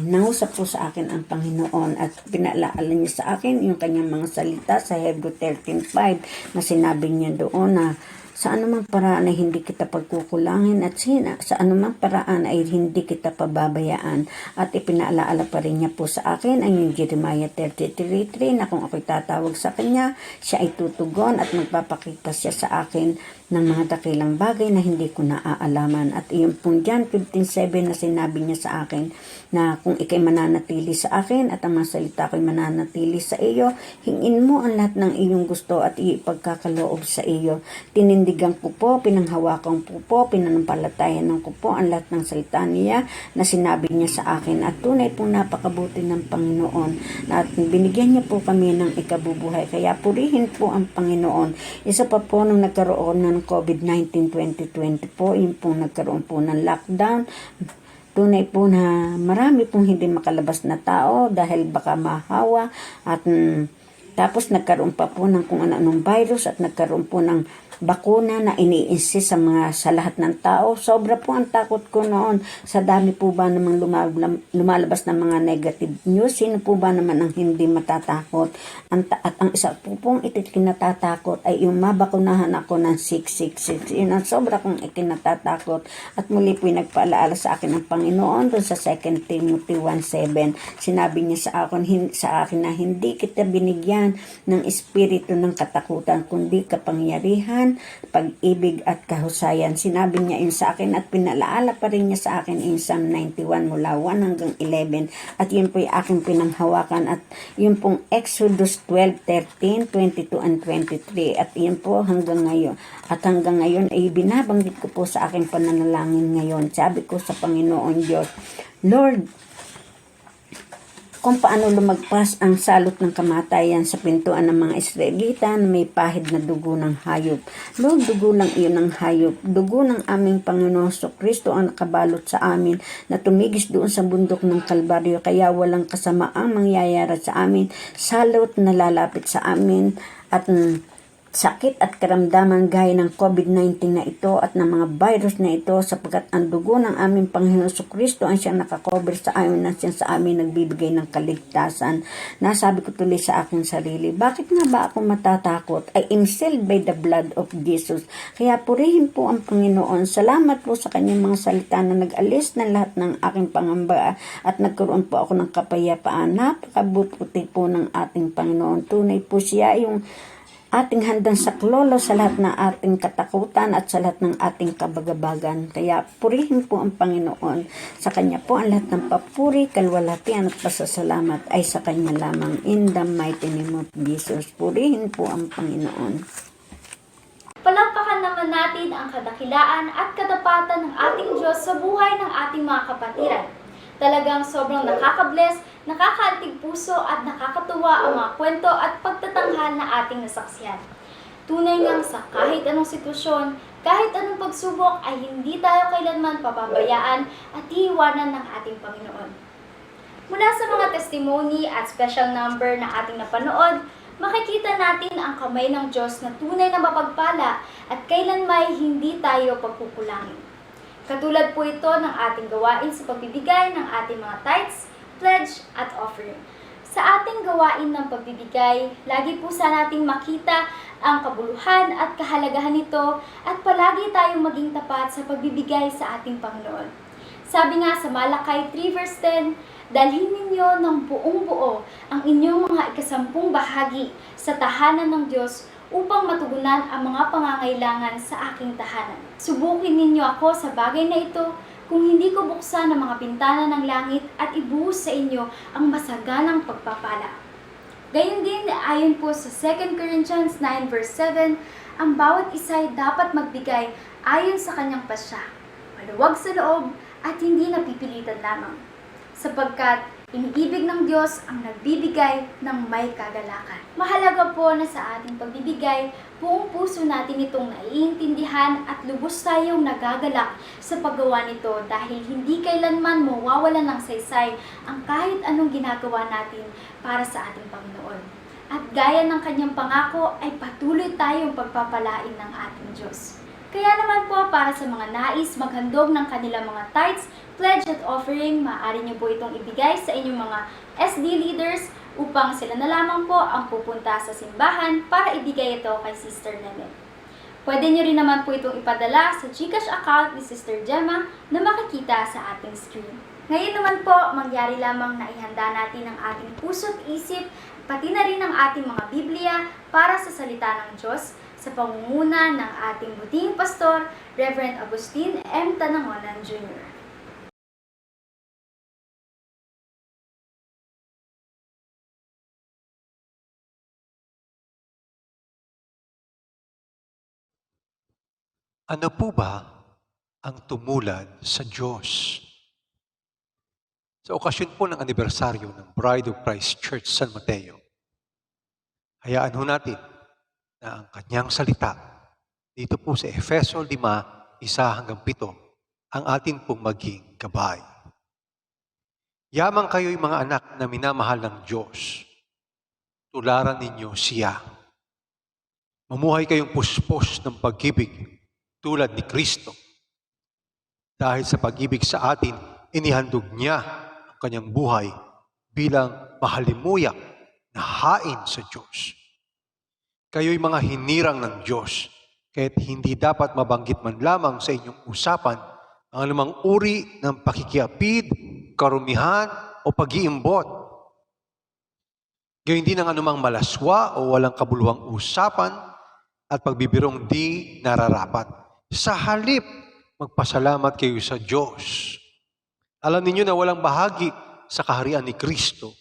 [SPEAKER 10] nangusap po sa akin ang Panginoon at pinaalala niya sa akin yung kanyang mga salita sa Hebrew 13:5 na sinabi niya doon na sa anumang paraan ay hindi kita pagkukulangin at sa anumang paraan ay hindi kita pababayaan. At ipinaalaala pa rin niya po sa akin ang yung Jeremiah 33:3 na kung ako'y tatawag sa kanya, siya ay tutugon at magpapakita siya sa akin ng mga dakilang bagay na hindi ko naaalaman. At iyon pong John 15:7 na sinabi niya sa akin na kung ikay mananatili sa akin at ang mga salita ko'y mananatili sa iyo, hingin mo ang lahat ng iyong gusto at ipagkakaloob sa iyo. Tinindigan ko po, pinanghawakan ko po, pinanampalatayan ko po ang lahat ng salita niya na sinabi niya sa akin. At tunay pong napakabuti ng Panginoon at binigyan niya po kami ng ikabubuhay. Kaya purihin po ang Panginoon. Isa pa po nung nagkaroon ng COVID-19 2020 po, yung pong nagkaroon po ng lockdown, tunay po na marami pong hindi makalabas na tao dahil baka mahawa at tapos nagkaroon pa po ng kung ano-anong virus at nagkaroon po ng bakuna na ini-insist sa lahat ng tao. Sobra po ang takot ko noon sa dami po ba namang lumalabas ng mga negative news. Sino po ba naman ang hindi matatakot? At ang isa po pong ikinatatakot ay yung mabakunahan ako ng 666. Yun ang sobra kong ikinatatakot. At muli po nagpaalaala sa akin ng Panginoon doon sa 2 Timothy 1:7. Sinabi niya sa akin na hindi kita binigyan ng espiritu ng katakutan kundi kapangyarihan, pag-ibig at kahusayan. Sinabi niya yun sa akin at pinalaala pa rin niya sa akin in Psalm 91 mula 1 hanggang 11 at yun po yung aking pinanghawakan at yun pong Exodus 12:13, 22 and 23 at yun po hanggang ngayon. At hanggang ngayon ay binabanggit ko po sa aking pananalangin ngayon. Sabi ko sa Panginoon Diyos, Lord, kung paano lumagpas ang salot ng kamatayan sa pintuan ng mga Israelita na may pahid na dugo ng hayop. Lord, dugo lang iyon ng hayop. Dugo ng aming Panginoon Kristo ang nakabalot sa amin na tumigis doon sa bundok ng Kalbaryo. Kaya walang kasamaang mangyayari sa amin. Salot na lalapit sa amin at sakit at karamdaman gaya ng COVID-19 na ito at ng mga virus na ito sapagkat ang dugo ng aming Panginoon Kristo ang siyang nakakover sa amin na siyang sa amin nagbibigay ng kaligtasan. Nasabi ko tuloy sa aking sarili, bakit nga ba ako matatakot? I am sealed by the blood of Jesus. Kaya purihin po ang Panginoon. Salamat po sa kanyang mga salita na nag-alis ng lahat ng aking pangamba at nagkaroon po ako ng kapayapaan. Napakabuti po ng ating Panginoon. Tunay po siya yung ating handang saklolo sa lahat ng ating katakutan at sa lahat ng ating kabagabagan. Kaya purihin po ang Panginoon. Sa Kanya po ang lahat ng papuri, kalwalhatian at pasasalamat ay sa Kanya lamang. In the mighty name of Jesus, purihin po ang Panginoon.
[SPEAKER 1] Palakpakan Subukan naman natin ang kadakilaan at katapatan ng ating Diyos sa buhay ng ating mga kapatiran. Talagang sobrang nakaka-bless, nakakaantig puso at nakakatuwa ang mga kwento at pagtatanghal na ating nasaksihan. Tunay ngang sa kahit anong sitwasyon, kahit anong pagsubok ay hindi tayo kailanman pababayaan at iiwanan ng ating Panginoon. Mula sa mga testimony at special number na ating napanood, makikita natin ang kamay ng Diyos na tunay na mapagpala at kailanmay hindi tayo pagkukulangin. Katulad po ito ng ating gawain sa pagbibigay ng ating mga tithes, pledge at offering. Sa ating gawain ng pagbibigay, lagi po sa nating makita ang kabuluhan at kahalagahan nito at palagi tayong maging tapat sa pagbibigay sa ating Panginoon. Sabi nga sa Malakay 3 verse 10, dalhin ninyo ng buong buo ang inyong mga ikasampung bahagi sa tahanan ng Diyos upang matugunan ang mga pangangailangan sa aking tahanan. Subukin ninyo ako sa bagay na ito kung hindi ko buksan ang mga bintana ng langit at ibuhos sa inyo ang masaganang pagpapala. Gayon din, ayon po sa 2 Corinthians 9 verse 7, ang bawat isa ay dapat magbigay ayon sa kanyang pasya, maluwag sa loob at hindi napipilitan lamang. Sapagkat iniibig ng Diyos ang nagbibigay ng may kagalakan. Mahalaga po na sa ating pagbibigay, buong puso natin itong naiintindihan at lubos tayong nagagalak sa paggawa nito dahil hindi kailanman mawawalan ng saysay ang kahit anong ginagawa natin para sa ating Panginoon. At gaya ng kanyang pangako ay patuloy tayong pagpapalain ng ating Diyos. Kaya naman po para sa mga nais maghandog ng kanilang mga tithes, pledge at offering, maaari niyo po itong ibigay sa inyong mga SD leaders upang sila na lamang po ang pupunta sa simbahan para ibigay ito kay Sister Nene. Pwede niyo rin naman po itong ipadala sa GCash account ni Sister Gemma na makikita sa ating screen. Ngayon naman po, mangyari lamang na ihanda natin ang ating puso't isip, pati na rin ang ating mga Biblia para sa salita ng Diyos sa pangunguna ng ating buting pastor, Reverend Agustin M. Tanangonan Jr.
[SPEAKER 11] Ano po ba ang tumulad sa Diyos? Sa okasyon po ng anibersaryo ng Bride of Christ Church San Mateo, hayaan ho natin na ang kanyang salita dito po sa Efeso 5, 1-7, ang atin pong maging gabay. Yamang kayo'y mga anak na minamahal ng Diyos, tularan ninyo siya. Mamuhay kayong puspos ng pag-ibig tulad ni Kristo. Dahil sa pag-ibig sa atin, inihandog niya ang kanyang buhay bilang mahalimuyak na hain sa Diyos. Kayo'y mga hinirang ng Diyos, kaya't hindi dapat mabanggit man lamang sa inyong usapan ang anumang uri ng pakikiapid, karumihan o pag-iimbot. Gayon din ang anumang malaswa o walang kabuluhang usapan at pagbibirong di nararapat. Sa halip, magpasalamat kayo sa Diyos. Alam ninyo na walang bahagi sa kaharian ni Kristo.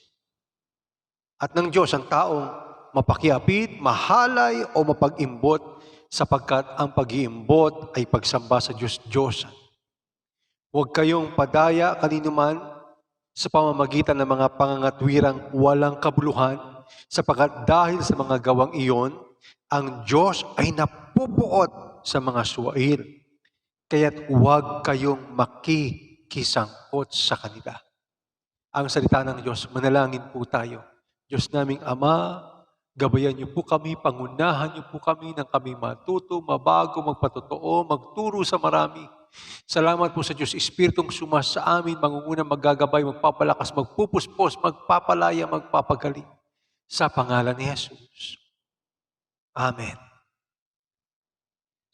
[SPEAKER 11] At ng Diyos ang taong mapakiapid, mahalay o mapag-imbot sapagkat ang pag-iimbot ay pagsamba sa Diyos-Diyosan. Huwag kayong padaya kanino man sa pamamagitan ng mga pangangatwirang walang kabuluhan sapagkat dahil sa mga gawang iyon, ang Diyos ay napupuot sa mga suwail. Kaya't huwag kayong makikisangkot sa kanila. Ang salita ng Diyos, manalangin po tayo. Diyos naming Ama, gabayan niyo po kami, pangunahan niyo po kami nang kami matuto, mabago, magpatotoo, magturo sa marami. Salamat po sa Diyos, Espiritong sumas sa amin, mangunguna, maggagabay, magpapalakas, magpupuspos, magpapalaya, magpapagaling. Sa pangalan ni Jesus. Amen.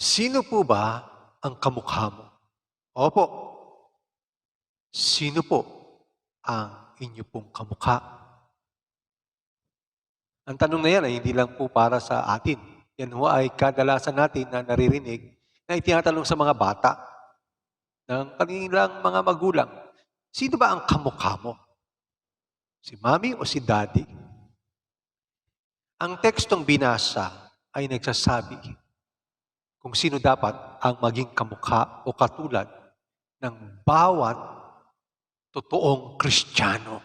[SPEAKER 11] Sino po ba ang kamukha mo? Opo. Sino po ang inyo pong kamukha? Ang tanong na yan ay hindi lang po para sa atin. Yan ho ay kadalasan natin na naririnig na itinatanong sa mga bata ng kanilang mga magulang. Sino ba ang kamukha mo? Si mami o si daddy? Ang tekstong binasa ay nagsasabi, kung sino dapat ang maging kamukha o katulad ng bawat totoong Kristiyano.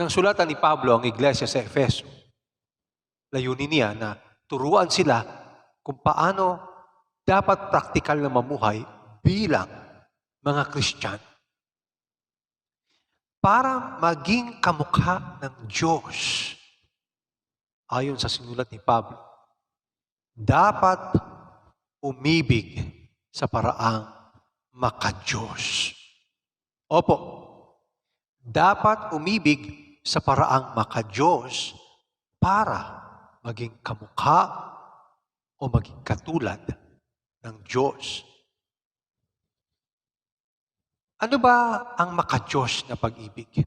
[SPEAKER 11] Nang sulatan ni Pablo ang iglesia sa Efeso, layunin niya na turuan sila kung paano dapat praktikal na mamuhay bilang mga Kristiyano. Para maging kamukha ng Diyos, ayon sa sinulat ni Pablo, dapat umibig sa paraang makadiyos. Opo, dapat umibig sa paraang makadiyos para maging kamukha o maging katulad ng Diyos. Ano ba ang makadiyos na pag-ibig?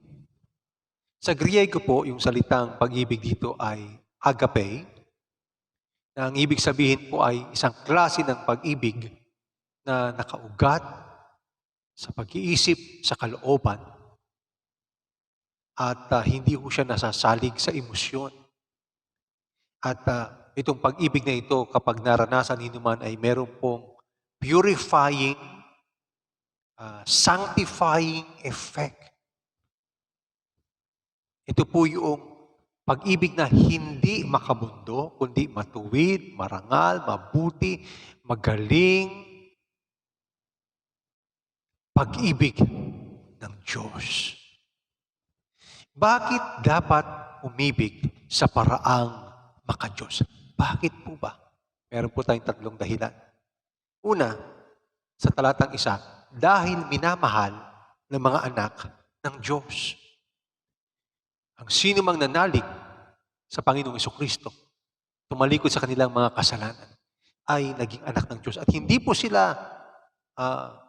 [SPEAKER 11] Sa Griego po, yung salitang pag-ibig dito ay agape, na ang ibig sabihin po ay isang klase ng pag-ibig na nakaugat sa pag-iisip, sa kalooban, at hindi po siya nasasalig sa emosyon. At itong pag-ibig na ito, kapag naranasan ninuman, ay meron pong purifying, sanctifying effect. Ito po yung pag-ibig na hindi makabundo, kundi matuwid, marangal, mabuti, magaling. Pag-ibig ng Diyos. Bakit dapat umibig sa paraang makadiyos? Bakit po ba? Meron po tayong 3 dahilan. Una, sa talatang 1, dahil minamahal ng mga anak ng Diyos. Ang sino mang nanalig sa Panginoong Jesucristo, tumalikod sa kanilang mga kasalanan, ay naging anak ng Diyos. At hindi po sila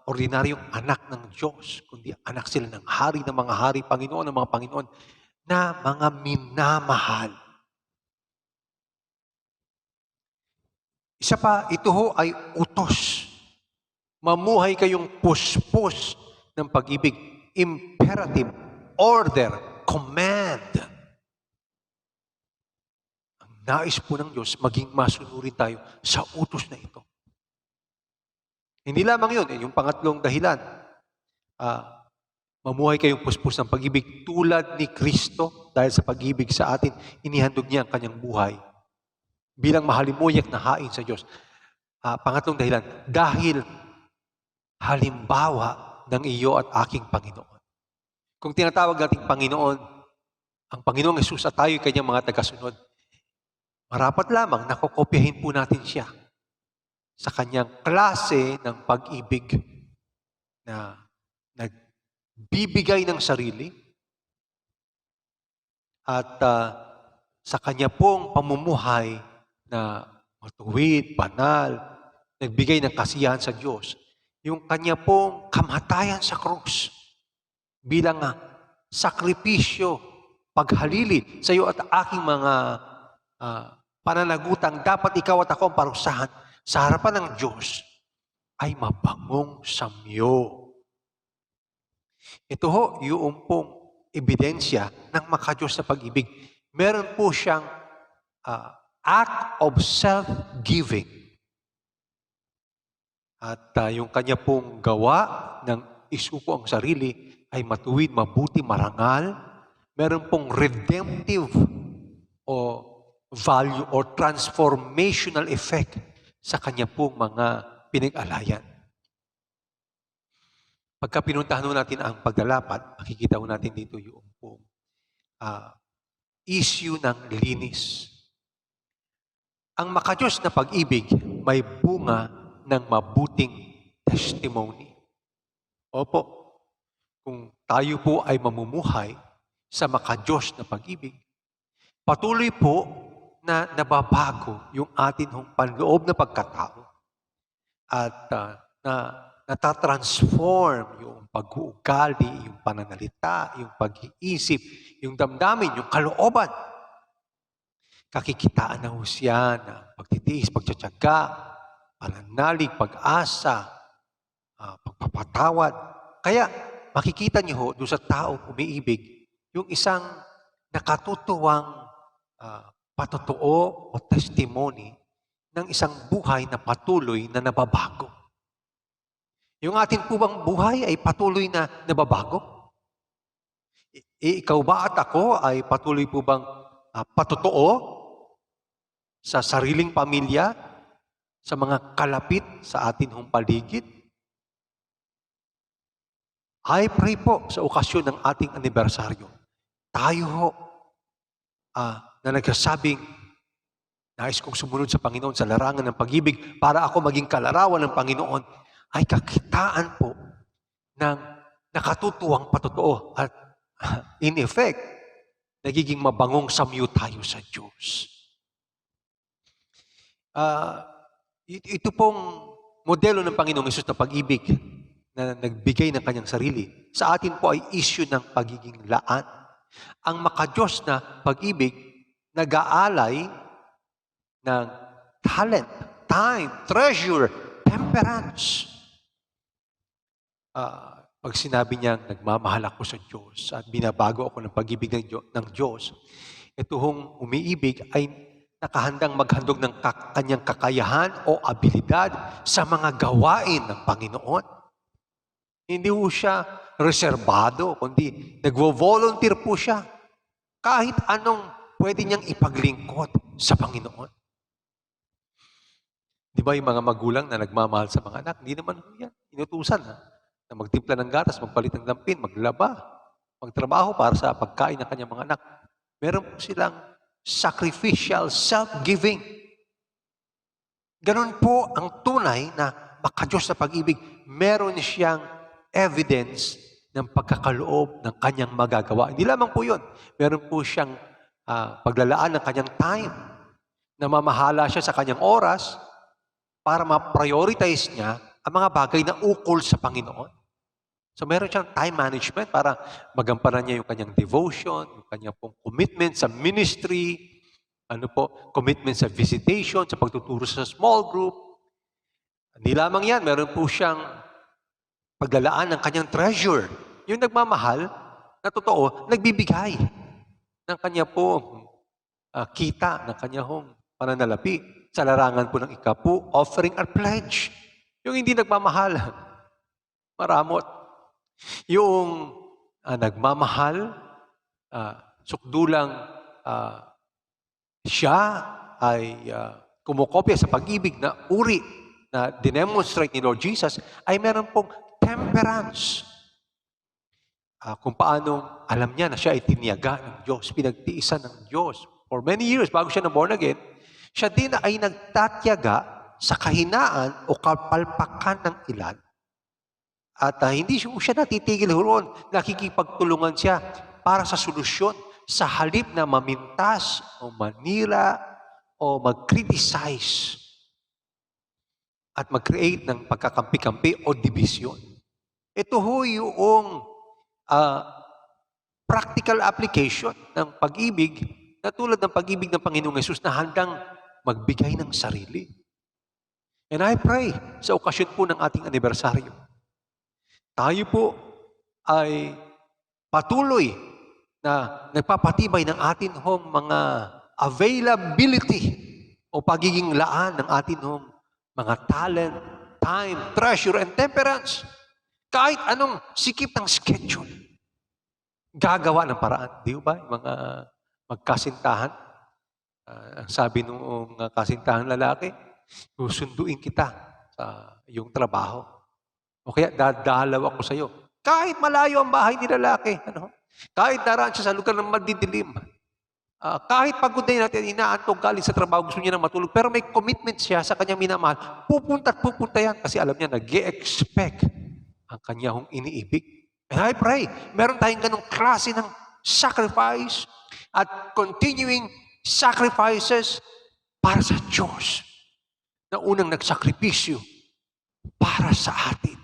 [SPEAKER 11] ordinaryong anak ng Diyos, kundi anak sila ng hari ng mga hari, Panginoon ng mga Panginoon, na mga minamahal. Isa pa, ito ho ay utos. Mamuhay kayong puspos ng pag-ibig. Imperative, order, command. Ang nais po ng Diyos, maging masunurin tayo sa utos na ito. Hindi lamang yun, yung pangatlong dahilan. Mamuhay kayong puspos ng pag-ibig tulad ni Kristo dahil sa pag-ibig sa atin, inihandog niya ang kanyang buhay bilang mahalimuyak na hain sa Diyos. Pangatlong dahilan, dahil halimbawa ng iyo at aking Panginoon. Kung tinatawag nating Panginoon, ang Panginoong Hesus at tayo kanyang mga tagasunod, marapat lamang nakokopyahin po natin siya sa kanyang klase ng pag-ibig na nagbibigay ng sarili at sa kanya pong pamumuhay na matuwid, banal, nagbigay ng kasiyahan sa Diyos, yung kanya pong kamatayan sa krus bilang sakripisyo, paghalili sa iyo at aking mga pananagutang dapat ikaw at ako ang parusahan sa harapan ng Diyos ay mabangong samyo. Ito ho, yung pong ebidensya ng makadiyos na pag-ibig. Meron po siyang act of self-giving. At yung kanya pong gawa ng isuko ang sarili ay matuwid, mabuti, marangal. Meron pong redemptive o value or transformational effect sa kanya pong mga pinag-alayan. Pagka pinuntahan natin ang paglalapad, makikita natin dito yung pong issue ng linis. Ang makadiyos na pag-ibig may bunga ng mabuting testimony. Opo, kung tayo po ay mamumuhay sa makadiyos na pag-ibig, patuloy po na nababago yung atin hong panloob na pagkatao at natatransform yung pag-uugali, yung pananalita, yung pag-iisip, yung damdamin, yung kalooban. Kakikitaan na ho siya ng pagtitiis, pagtsatsaga, pananalig, pag-asa, pagpapatawad. Kaya makikita niyo ho doon sa taong umiibig yung isang nakatutuwang patotoo o testimony ng isang buhay na patuloy na nababago. Yung atin po bang buhay ay patuloy na nababago? Ikaw ba at ako ay patuloy po bang patotoo sa sariling pamilya, sa mga kalapit sa atin hong paligid? I pray po sa okasyon ng ating anibersaryo, tayo ho na nagsasabing, nais kong sumunod sa Panginoon sa larangan ng pag-ibig para ako maging kalarawan ng Panginoon, ay kakitaan po ng nakatutuwang patotoo at in effect, nagiging mabangong samyo tayo sa Diyos. Ito pong modelo ng Panginoong Hesus na pag-ibig na nagbigay ng kanyang sarili, sa atin po ay issue ng pagiging laan. Ang makadiyos na pag-ibig, nag-aalay ng talent, time, treasure, temperance. Pag sinabi niyang nagmamahal ako sa Diyos at binabago ako ng pag-ibig ng Diyos, ito hong umiibig ay nakahandang maghandog ng kanyang kakayahan o abilidad sa mga gawain ng Panginoon. Hindi po siya reserbado, kundi nagvo-volunteer po siya kahit anong pwede niyang ipaglingkod sa Panginoon. Di ba yung mga magulang na nagmamahal sa mga anak, hindi naman yan inutusan na magtimpla ng gatas, magpalit ng lampin, maglaba, magtrabaho para sa pagkain ng kanyang mga anak. Meron po silang sacrificial, self-giving. Ganon po ang tunay na makadiyos na pag-ibig. Meron siyang evidence ng pagkakaloob ng kanyang magagawa. Hindi lamang po yun. Meron po siyang paglalaan ng kanyang time. Namamahala siya sa kanyang oras para ma-prioritize niya ang mga bagay na ukol sa Panginoon. So meron siyang time management para magampanan niya yung kanyang devotion, yung kanyang pong commitment sa ministry, commitment sa visitation, sa pagtuturo sa small group. Hindi lamang yan, meron po siyang paglalaan ng kanyang treasure. Yung nagmamahal, na totoo, nagbibigay ng kanya pong kita, ng kanya hong pananalapi sa larangan po ng ikapu, offering or pledge. Yung hindi nagmamahal, maramot. Yung nagmamahal, sukdulang siya ay kumukopya sa pag-ibig na uri na dinemonstrate ni Lord Jesus, ay meron pong temperance. Kung paano alam niya na siya ay tiniyaga ng Diyos, pinagtiisan ng Diyos. For many years, bago siya na born again, siya din ay nagtatiyaga sa kahinaan o kapalpakan ng ilan. At hindi siya natitigil roon. Nakikipagtulungan siya para sa solusyon sa halip na mamintas o manira o mag-criticize at mag-create ng pagkakampi-kampi o division. Ito ho yung practical application ng pag-ibig na tulad ng pag-ibig ng Panginoong Hesus na handang magbigay ng sarili. And I pray sa okasyon po ng ating anibersaryo, tayo po ay patuloy na nagpapatibay ng atin hong mga availability o pagiging laan ng atin hong mga talent, time, treasure, and temperance. Kahit anong sikip ng schedule, gagawa ng paraan. Di ba? Yung mga magkasintahan, ang sabi nung kasintahan lalaki, susunduin kita sa iyong trabaho. O kaya dadalaw ako sa iyo. Kahit malayo ang bahay ni lalaki. Kahit daraan siya sa lugar ng madidilim. Kahit pagod na natin, inaantog galing sa trabaho, gusto niya na matulog. Pero may commitment siya sa kanyang minamahal. Pupunta at pupunta yan. Kasi alam niya, nag-e-expect ang kanyang iniibig. And I pray, meron tayong ganong klase ng sacrifice at continuing sacrifices para sa Diyos na unang nagsakripisyo para sa atin.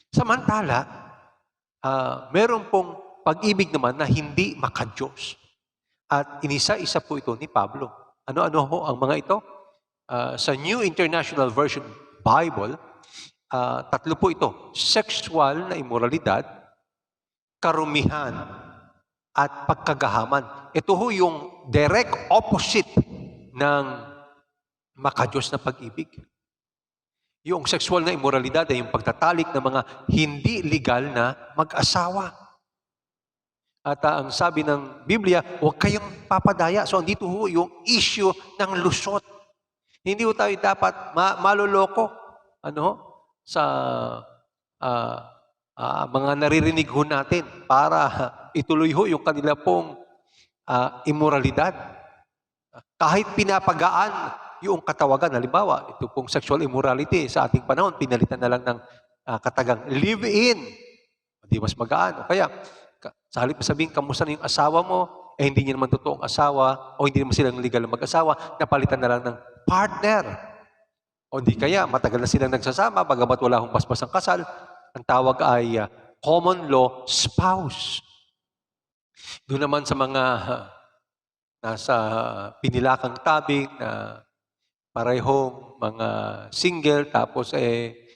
[SPEAKER 11] Samantala, meron pong pag-ibig naman na hindi makadiyos. At inisa-isa po ito ni Pablo. Ano-ano ho ang mga ito? Sa New International Version Bible, tatlo po ito. Sexual na immoralidad, karumihan, at pagkagahaman. Ito ho yung direct opposite ng makadiyos na pag-ibig. Yung sexual na immoralidad ay yung pagtatalik ng mga hindi legal na mag-asawa. At ang sabi ng Biblia, huwag kayong papadaya. So, andito ho yung issue ng lusot. Hindi ho tayo dapat maloloko sa mga naririnig ho natin para ituloy ho yung kanila pong immoralidad. Kahit pinapagaan yung katawagan, halimbawa, ito pong sexual immorality sa ating panahon, pinalitan na lang ng katagang live-in. Hindi mas magaan. O kaya, sa halip na sabihin, kamusta na yung asawa mo, hindi niya naman totoong asawa, o hindi naman silang legal na mag-asawa, napalitan na lang ng partner. O di kaya, matagal na silang nagsasama, bagamat wala akong paspas ang kasal, ang tawag ay common law spouse. Doon naman sa mga nasa pinilakang tabing na parehong mga single, tapos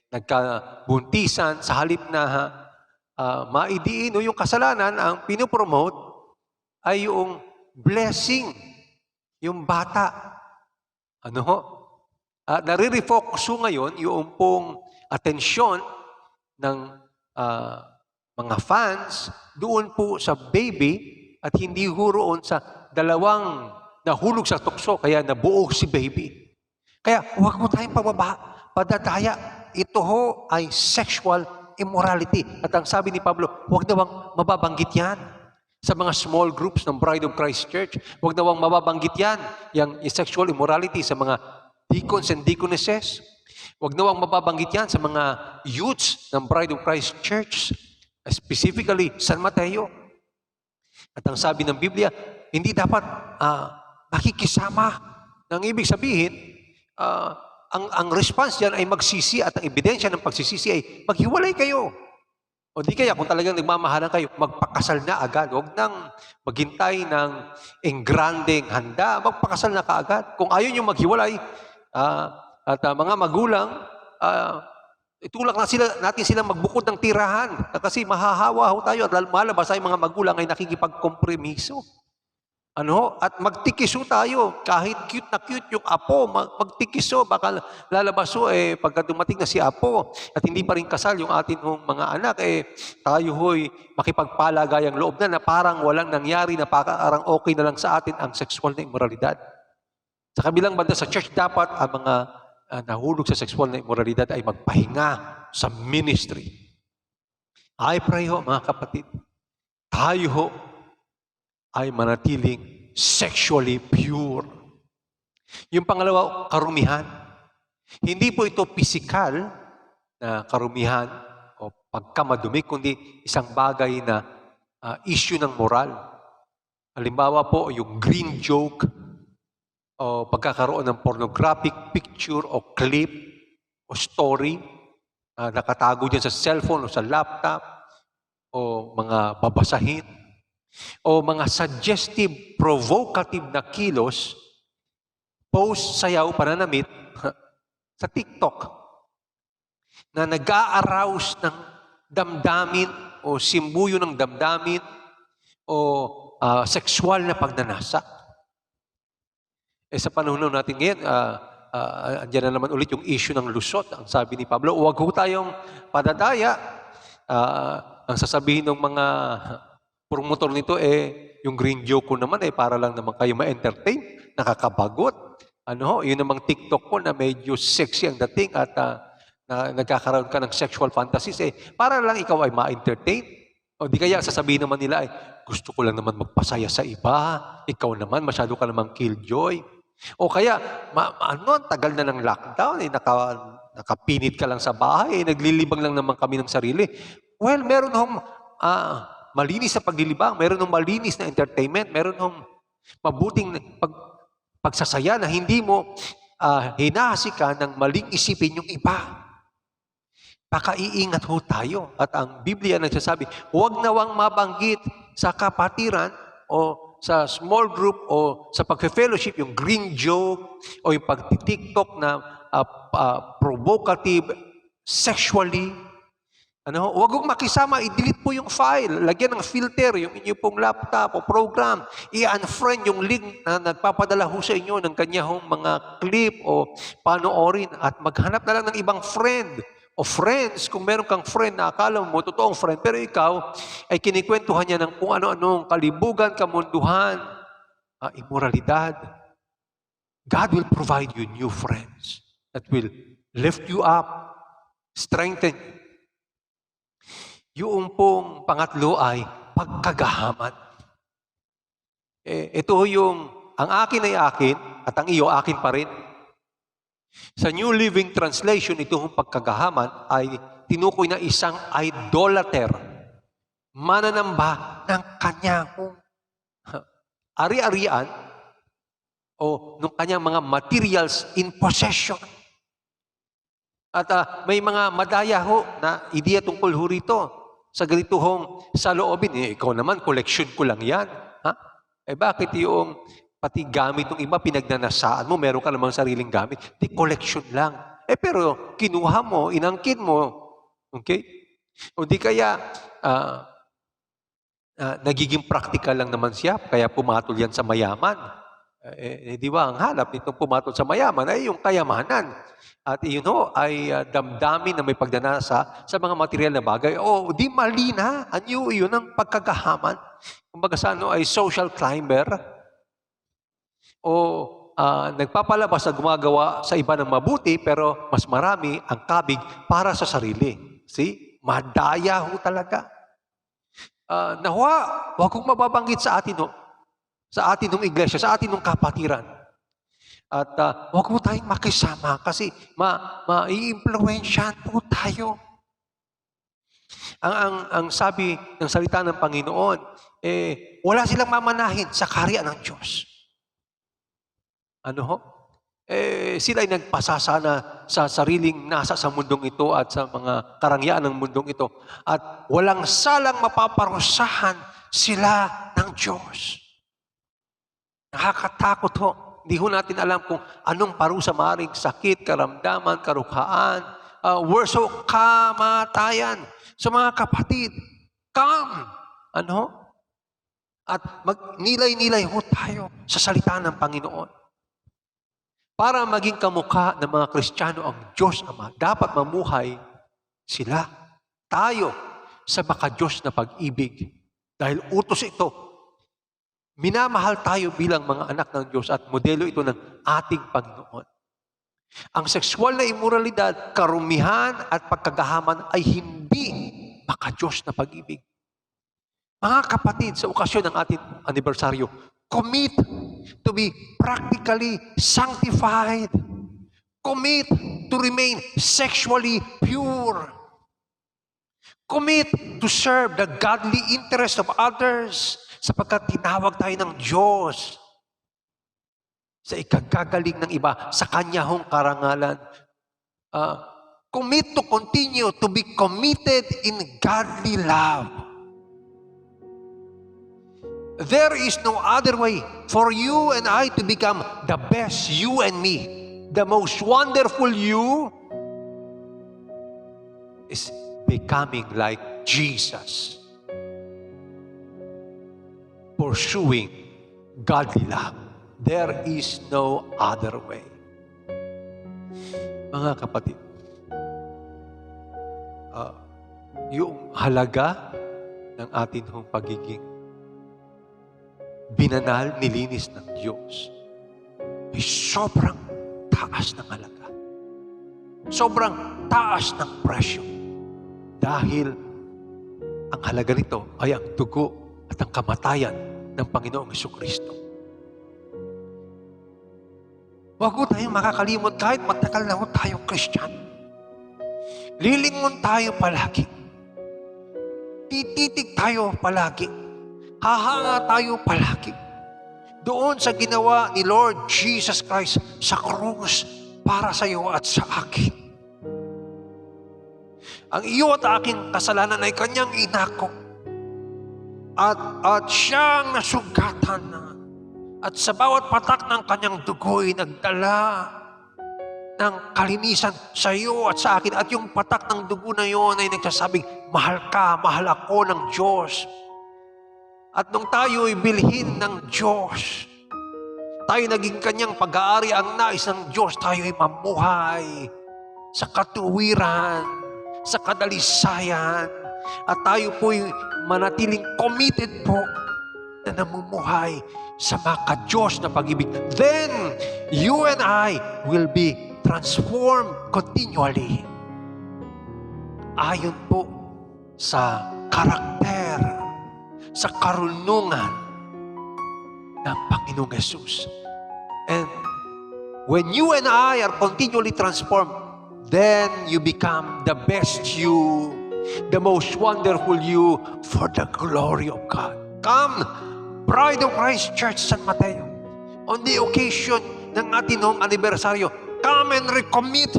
[SPEAKER 11] nagkabuntisan, sa halip na maidiin o yung kasalanan, ang pinopromote ay yung blessing, yung bata. Nare-refocus ngayon yung pong atensyon ng mga fans doon po sa baby at hindi ho roon sa dalawang nahulog sa tukso kaya nabuo si baby. Kaya huwag mo tayong padadaya. Ito ho ay sexual immorality. At ang sabi ni Pablo, huwag nawang mababanggit yan sa mga small groups ng Bride of Christ Church. Huwag nawang mababanggit yan, yung sexual immorality sa mga deacons and deaconesses. Huwag nawang mababanggit yan sa mga youths ng Bride of Christ Church, specifically San Mateo. At ang sabi ng Biblia, hindi dapat nakikisama. Nang ibig sabihin, ang response yan ay magsisi at ang ebidensya ng pagsisisi ay maghiwalay kayo. O di kaya kung talagang nagmamahalan kayo, magpakasal na agad. Huwag nang maghintay ng engrandeng handa, magpakasal na kaagad. Kung ayaw nyo maghiwalay, at mga magulang, itulak natin silang magbukod ng tirahan. Kasi mahahawa ho tayo at malabas ay mga magulang ay nakikipagkompromiso. At magtikiso tayo. Kahit cute na cute yung apo, magtikiso. Baka lalabas ho, pagka dumating na si apo at hindi pa rin kasal yung atin mga anak, tayo ho'y makipagpalagayang loob na parang walang nangyari, na parang okay na lang sa atin ang sexual na immoralidad. Sa kabilang banda sa church, dapat ang mga nahulog sa sexual na immoralidad ay magpahinga sa ministry. I pray ho, mga kapatid, tayo ho ay manatiling sexually pure. Yung pangalawa, karumihan. Hindi po ito physical na karumihan o pagkamadumi, kundi isang bagay na issue ng moral. Halimbawa po, yung green joke o pagkakaroon ng pornographic picture o clip o story nakatago dyan sa cellphone o sa laptop o mga babasahin o mga suggestive, provocative na kilos, post, sayaw, pananamit sa TikTok na nag-a-arouse ng damdamin o simbuyo ng damdamin o sexual na pagnanasa. Sa panahon natin ngayon, andyan na naman ulit yung issue ng lusot. Ang sabi ni Pablo, huwag ho tayong padadaya. Ang sasabihin ng mga promotor nito, yung green joke ko naman, para lang naman kayo ma-entertain, nakakabagot. Yun namang TikTok ko na medyo sexy ang dating at nagkakaroon ka ng sexual fantasies, para lang ikaw ay ma-entertain. O di kaya sasabihin naman nila, gusto ko lang naman magpasaya sa iba, ikaw naman, masyado ka namang killjoy. O kaya, tagal na ng lockdown, nakapinit ka lang sa bahay, naglilibang lang naman kami ng sarili. Well, meron hong malinis na paglilibang, meron hong malinis na entertainment, meron hong mabuting pagsasaya na hindi mo hinahasikan ng maling isipin yung iba. Pakaiingat ho tayo. At ang Biblia nagsasabi, huwag nawang mabanggit sa kapatiran o sa small group o sa pag-fellowship, yung green joke o yung pag-tiktok na provocative sexually Huwag kong makisama, i-delete po yung file. Lagyan ng filter yung inyo pong laptop o program. I-unfriend yung link na nagpapadala ho sa inyo ng kanyang mga clip o panoorin at maghanap na lang ng ibang friend o friends kung meron kang friend na akala mo totoong friend pero ikaw ay kinikwentuhan niya ng kung ano-anong kalibugan, kamunduhan, immoralidad. God will provide you new friends that will lift you up, strengthen you. Yung pong pangatlo ay pagkagahaman. Ito yung, ang akin ay akin at ang iyo akin pa rin. Sa New Living Translation, itong pagkagahaman ay tinukoy na isang idolater, mananamba ng kanyang ari-arian o ng kanyang mga materials in possession. At may mga madaya ho na ideya tungkol ho rito. Sa ganito hong saloobin, ikaw naman, collection ko lang yan. Ha? Bakit yung pati gamit ng iba, pinagnanasaan mo, meron ka namang sariling gamit? Di collection lang. Pero kinuha mo, inangkin mo. Okay? O di kaya, nagiging practical lang naman siya, kaya pumatol yan sa mayaman. Di ba, ang hanap nitong pumatol sa mayaman ay yung kayamanan. At yun ay damdamin na may pagdanasa sa mga material na bagay. Di mali na. Anyo yun ang pagkagahaman. Kumbaga sa ay social climber. Nagpapalabas na gumagawa sa iba ng mabuti, pero mas marami ang kabig para sa sarili. See? Madaya ho talaga. Huwag kong mababanggit sa atin sa atin ng iglesia, sa atin ng kapatiran. At huwag po tayong makisama kasi mai-impluwensyahan po tayo. Ang sabi ng salita ng Panginoon, wala silang mamanahin sa kaharian ng Diyos. Sila ay nagpasasana sa sariling nasa sa mundong ito at sa mga karangyaan ng mundong ito. At walang salang mapaparusahan sila ng Diyos. Nakakatakot ho. Hindi ho natin alam kung anong parusa maaaring sakit, karamdaman, karukhaan, worse ho, kamatayan. So mga kapatid, come! At magnilay-nilay ho tayo sa salita ng Panginoon. Para maging kamukha ng mga Kristiyano ang Diyos Ama, dapat mamuhay sila, tayo, sa maka-Diyos na pag-ibig. Dahil utos ito, minamahal tayo bilang mga anak ng Diyos at modelo ito ng ating Panginoon. Ang sexual na immoralidad, karumihan at pagkagahaman ay hindi maka-Diyos na pag-ibig. Mga kapatid, sa okasyon ng ating anibersaryo, commit to be practically sanctified. Commit to remain sexually pure. Commit to serve the godly interest of others sapagkat tinawag tayo ng Diyos sa ikagagaling ng iba sa Kanya hong karangalan. Commit to continue to be committed in godly love. There is no other way for you and I to become the best you and me. The most wonderful you is becoming like Jesus. Pursuing godly love. There is no other way. Mga kapatid, yung halaga ng atin hong pagiging binanal, nilinis ng Diyos ay sobrang taas ng halaga. Sobrang taas ng presyo. Dahil ang halaga nito ay ang dugo at ang kamatayan ng Panginoong Jesucristo. Huwag ko tayong makakalimot kahit matagal na ho tayong Kristiyano. Lilingon tayo palagi. Tititig tayo palagi. Hahanga tayo palagi. Doon sa ginawa ni Lord Jesus Christ sa krus para sa iyo at sa akin. Ang iyo at aking kasalanan ay kanyang inako. At siyang nasugatan na. At sa bawat patak ng kanyang dugo'y nagdala ng kalinisan sa iyo at sa akin. At yung patak ng dugo na yon ay nagsasabing, mahal ka, mahal ako ng Diyos. At nung tayo ay bilhin ng Diyos, tayo naging kanyang pag-aari, ang nais ng Diyos, tayo ay mamuhay sa katuwiran, sa kadalisayan, at tayo po'y manatiling committed po na namumuhay sa maka-Diyos na pag-ibig. Then, you and I will be transformed continually. Ayon po sa karakter, sa karunungan ng Panginoong Jesus. And when you and I are continually transformed, then you become the best you, the most wonderful you for the glory of God. Come, Bride of Christ Church San Mateo, on the occasion ng ating noong anibersaryo, come and recommit.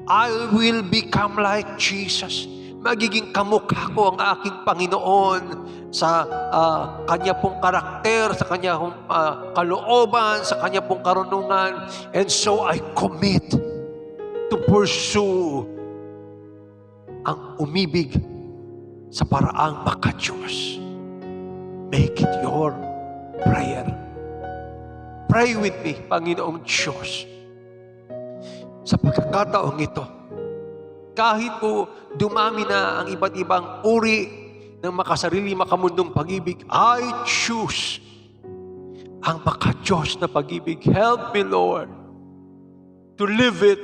[SPEAKER 11] I will become like Jesus. Magiging kamukha ko ang aking Panginoon sa kanya pong karakter, sa kanya pong kalooban, sa kanya pong karunungan. And so I commit to pursue ang umibig sa paraang maka-Diyos. Make it your prayer. Pray with me, Panginoong Diyos. Sa pagkakataong ito, kahit po dumami na ang iba't ibang uri ng makasarili, makamundong pag-ibig, I choose ang maka-Diyos na pag-ibig. Help me, Lord, to live it.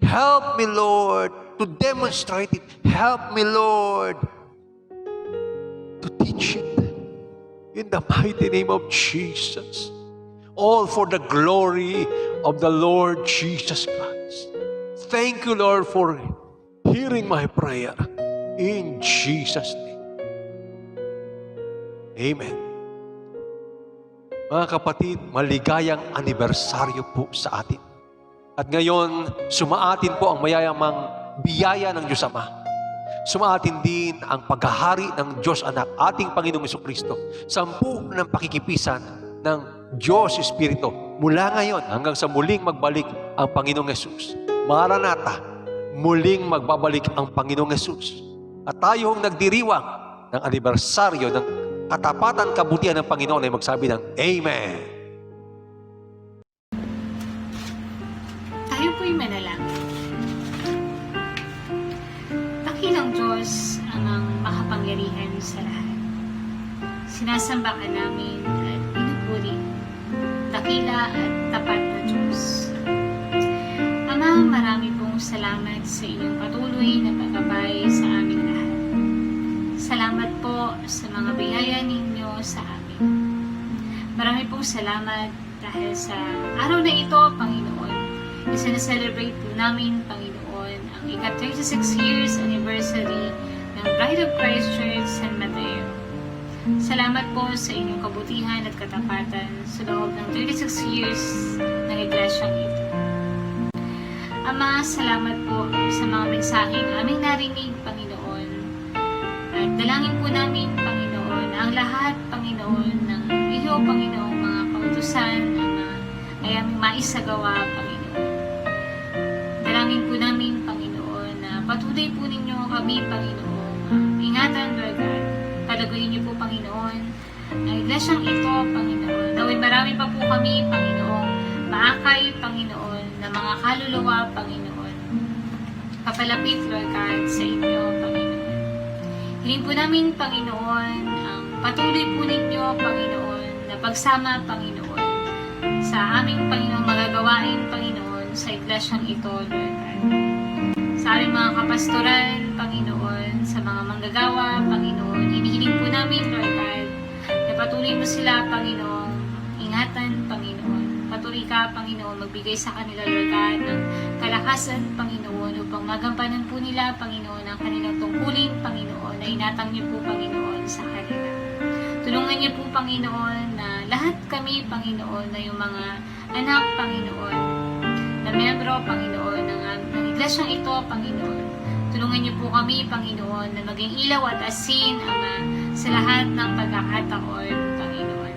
[SPEAKER 11] Help me, Lord, to demonstrate it. Help me, Lord, to teach it. In the mighty name of Jesus. All for the glory of the Lord Jesus Christ. Thank you, Lord, for hearing my prayer. In Jesus' name. Amen. Mga kapatid, maligayang anibersaryo po sa atin. At ngayon, sumaatin po ang mayayamang biyaya ng Diyos Ama. Sumaatin din ang paghahari ng Diyos Anak, ating Panginoong Jesucristo. 10 ng pakikipisan ng Diyos Espiritu mula ngayon hanggang sa muling magbalik ang Panginoong Jesus. Maranatha, muling magbabalik ang Panginoong Jesus. At tayong nagdiriwang ng anibersaryo ng katapatan, kabutihan ng Panginoon ay magsabi ng Amen.
[SPEAKER 4] Tayo po'y manalangin. Dakilang Diyos ang makapangyarihan sa lahat. Sinasamba ka namin at pinupuri. Dakila at tapat na Diyos. Ama, marami pong salamat sa inyong patuloy na paggabay sa aming lahat. Salamat po sa mga biyaya ninyo sa amin. Marami pong salamat dahil sa araw na ito, Panginoon, isa-celebrate po namin, Panginoon, ang ika-36 years anniversary ng Bride of Christ Church San Mateo. Salamat po sa inyong kabutihan at katapatan sa loob ng 36 years ng iglesyang ito. Ama, salamat po sa mga mensaheng aming narinig, Panginoon. At dalangin po namin, Panginoon, ang lahat, Panginoon, ng iyo, Panginoon, mga kautusan, Ama, ay aming maisagawa, Panginoon. Dalangin po namin, Panginoon, na patuloy po ninyo kami, Panginoon. Ingatan, Lord God. Palaguin niyo po, Panginoon, ang iglesyang ito, Panginoon. Naway marami pa po kami, Panginoon, maakay, Panginoon, na mga kaluluwa, Panginoon. Papalapit, Lord God, sa inyo, Panginoon. Hiling po namin, Panginoon, ang patuloy po ninyo, Panginoon, na pagsama, Panginoon, sa aming, Panginoon, magagawain, Panginoon, sa iglesyang ito, Lord God. Sa aming mga kapastoran, Panginoon, sa mga manggagawa, Panginoon, hinihiling po namin, Lord God, na patuloy mo sila, Panginoon, ingatan, Panginoon. Patuloy ka, Panginoon, magbigay sa kanila, Lord God, ng kalakasan, Panginoon, upang magampanan po nila, Panginoon, ang kanilang tungkulin, Panginoon, na inatang niyo po, Panginoon, sa kanila. Tulungan niyo po, Panginoon, na lahat kami, Panginoon, na yung mga anak, Panginoon, na miyembro, Panginoon, ng iglesyang ito, Panginoon. Tulungan niyo po kami, Panginoon, na maging ilaw at asin, Ama, sa lahat ng pagkakataon, Panginoon.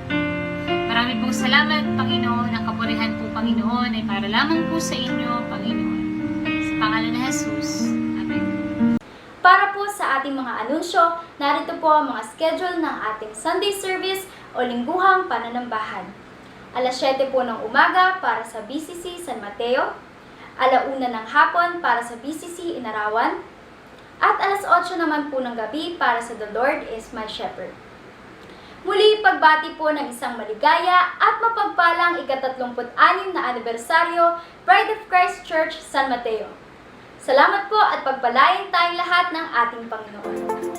[SPEAKER 4] Marami pong salamat, Panginoon, ang kapurihan po, Panginoon, ay para lamang po sa inyo, Panginoon. Sa pangalan ni Jesus. Amen.
[SPEAKER 1] Para po sa ating mga anunsyo, narito po ang mga schedule ng ating Sunday service o lingguhang pananambahan. Alas 7 po ng umaga para sa BCC San Mateo, alauna ng hapon para sa BCC Inarawan, at alas 8 naman po ng gabi para sa The Lord is My Shepherd. Muli, pagbati po ng isang maligaya at mapagpalang ika-36 na anibersaryo Bride of Christ Church San Mateo. Salamat po at pagpalain tayong lahat ng ating Panginoon.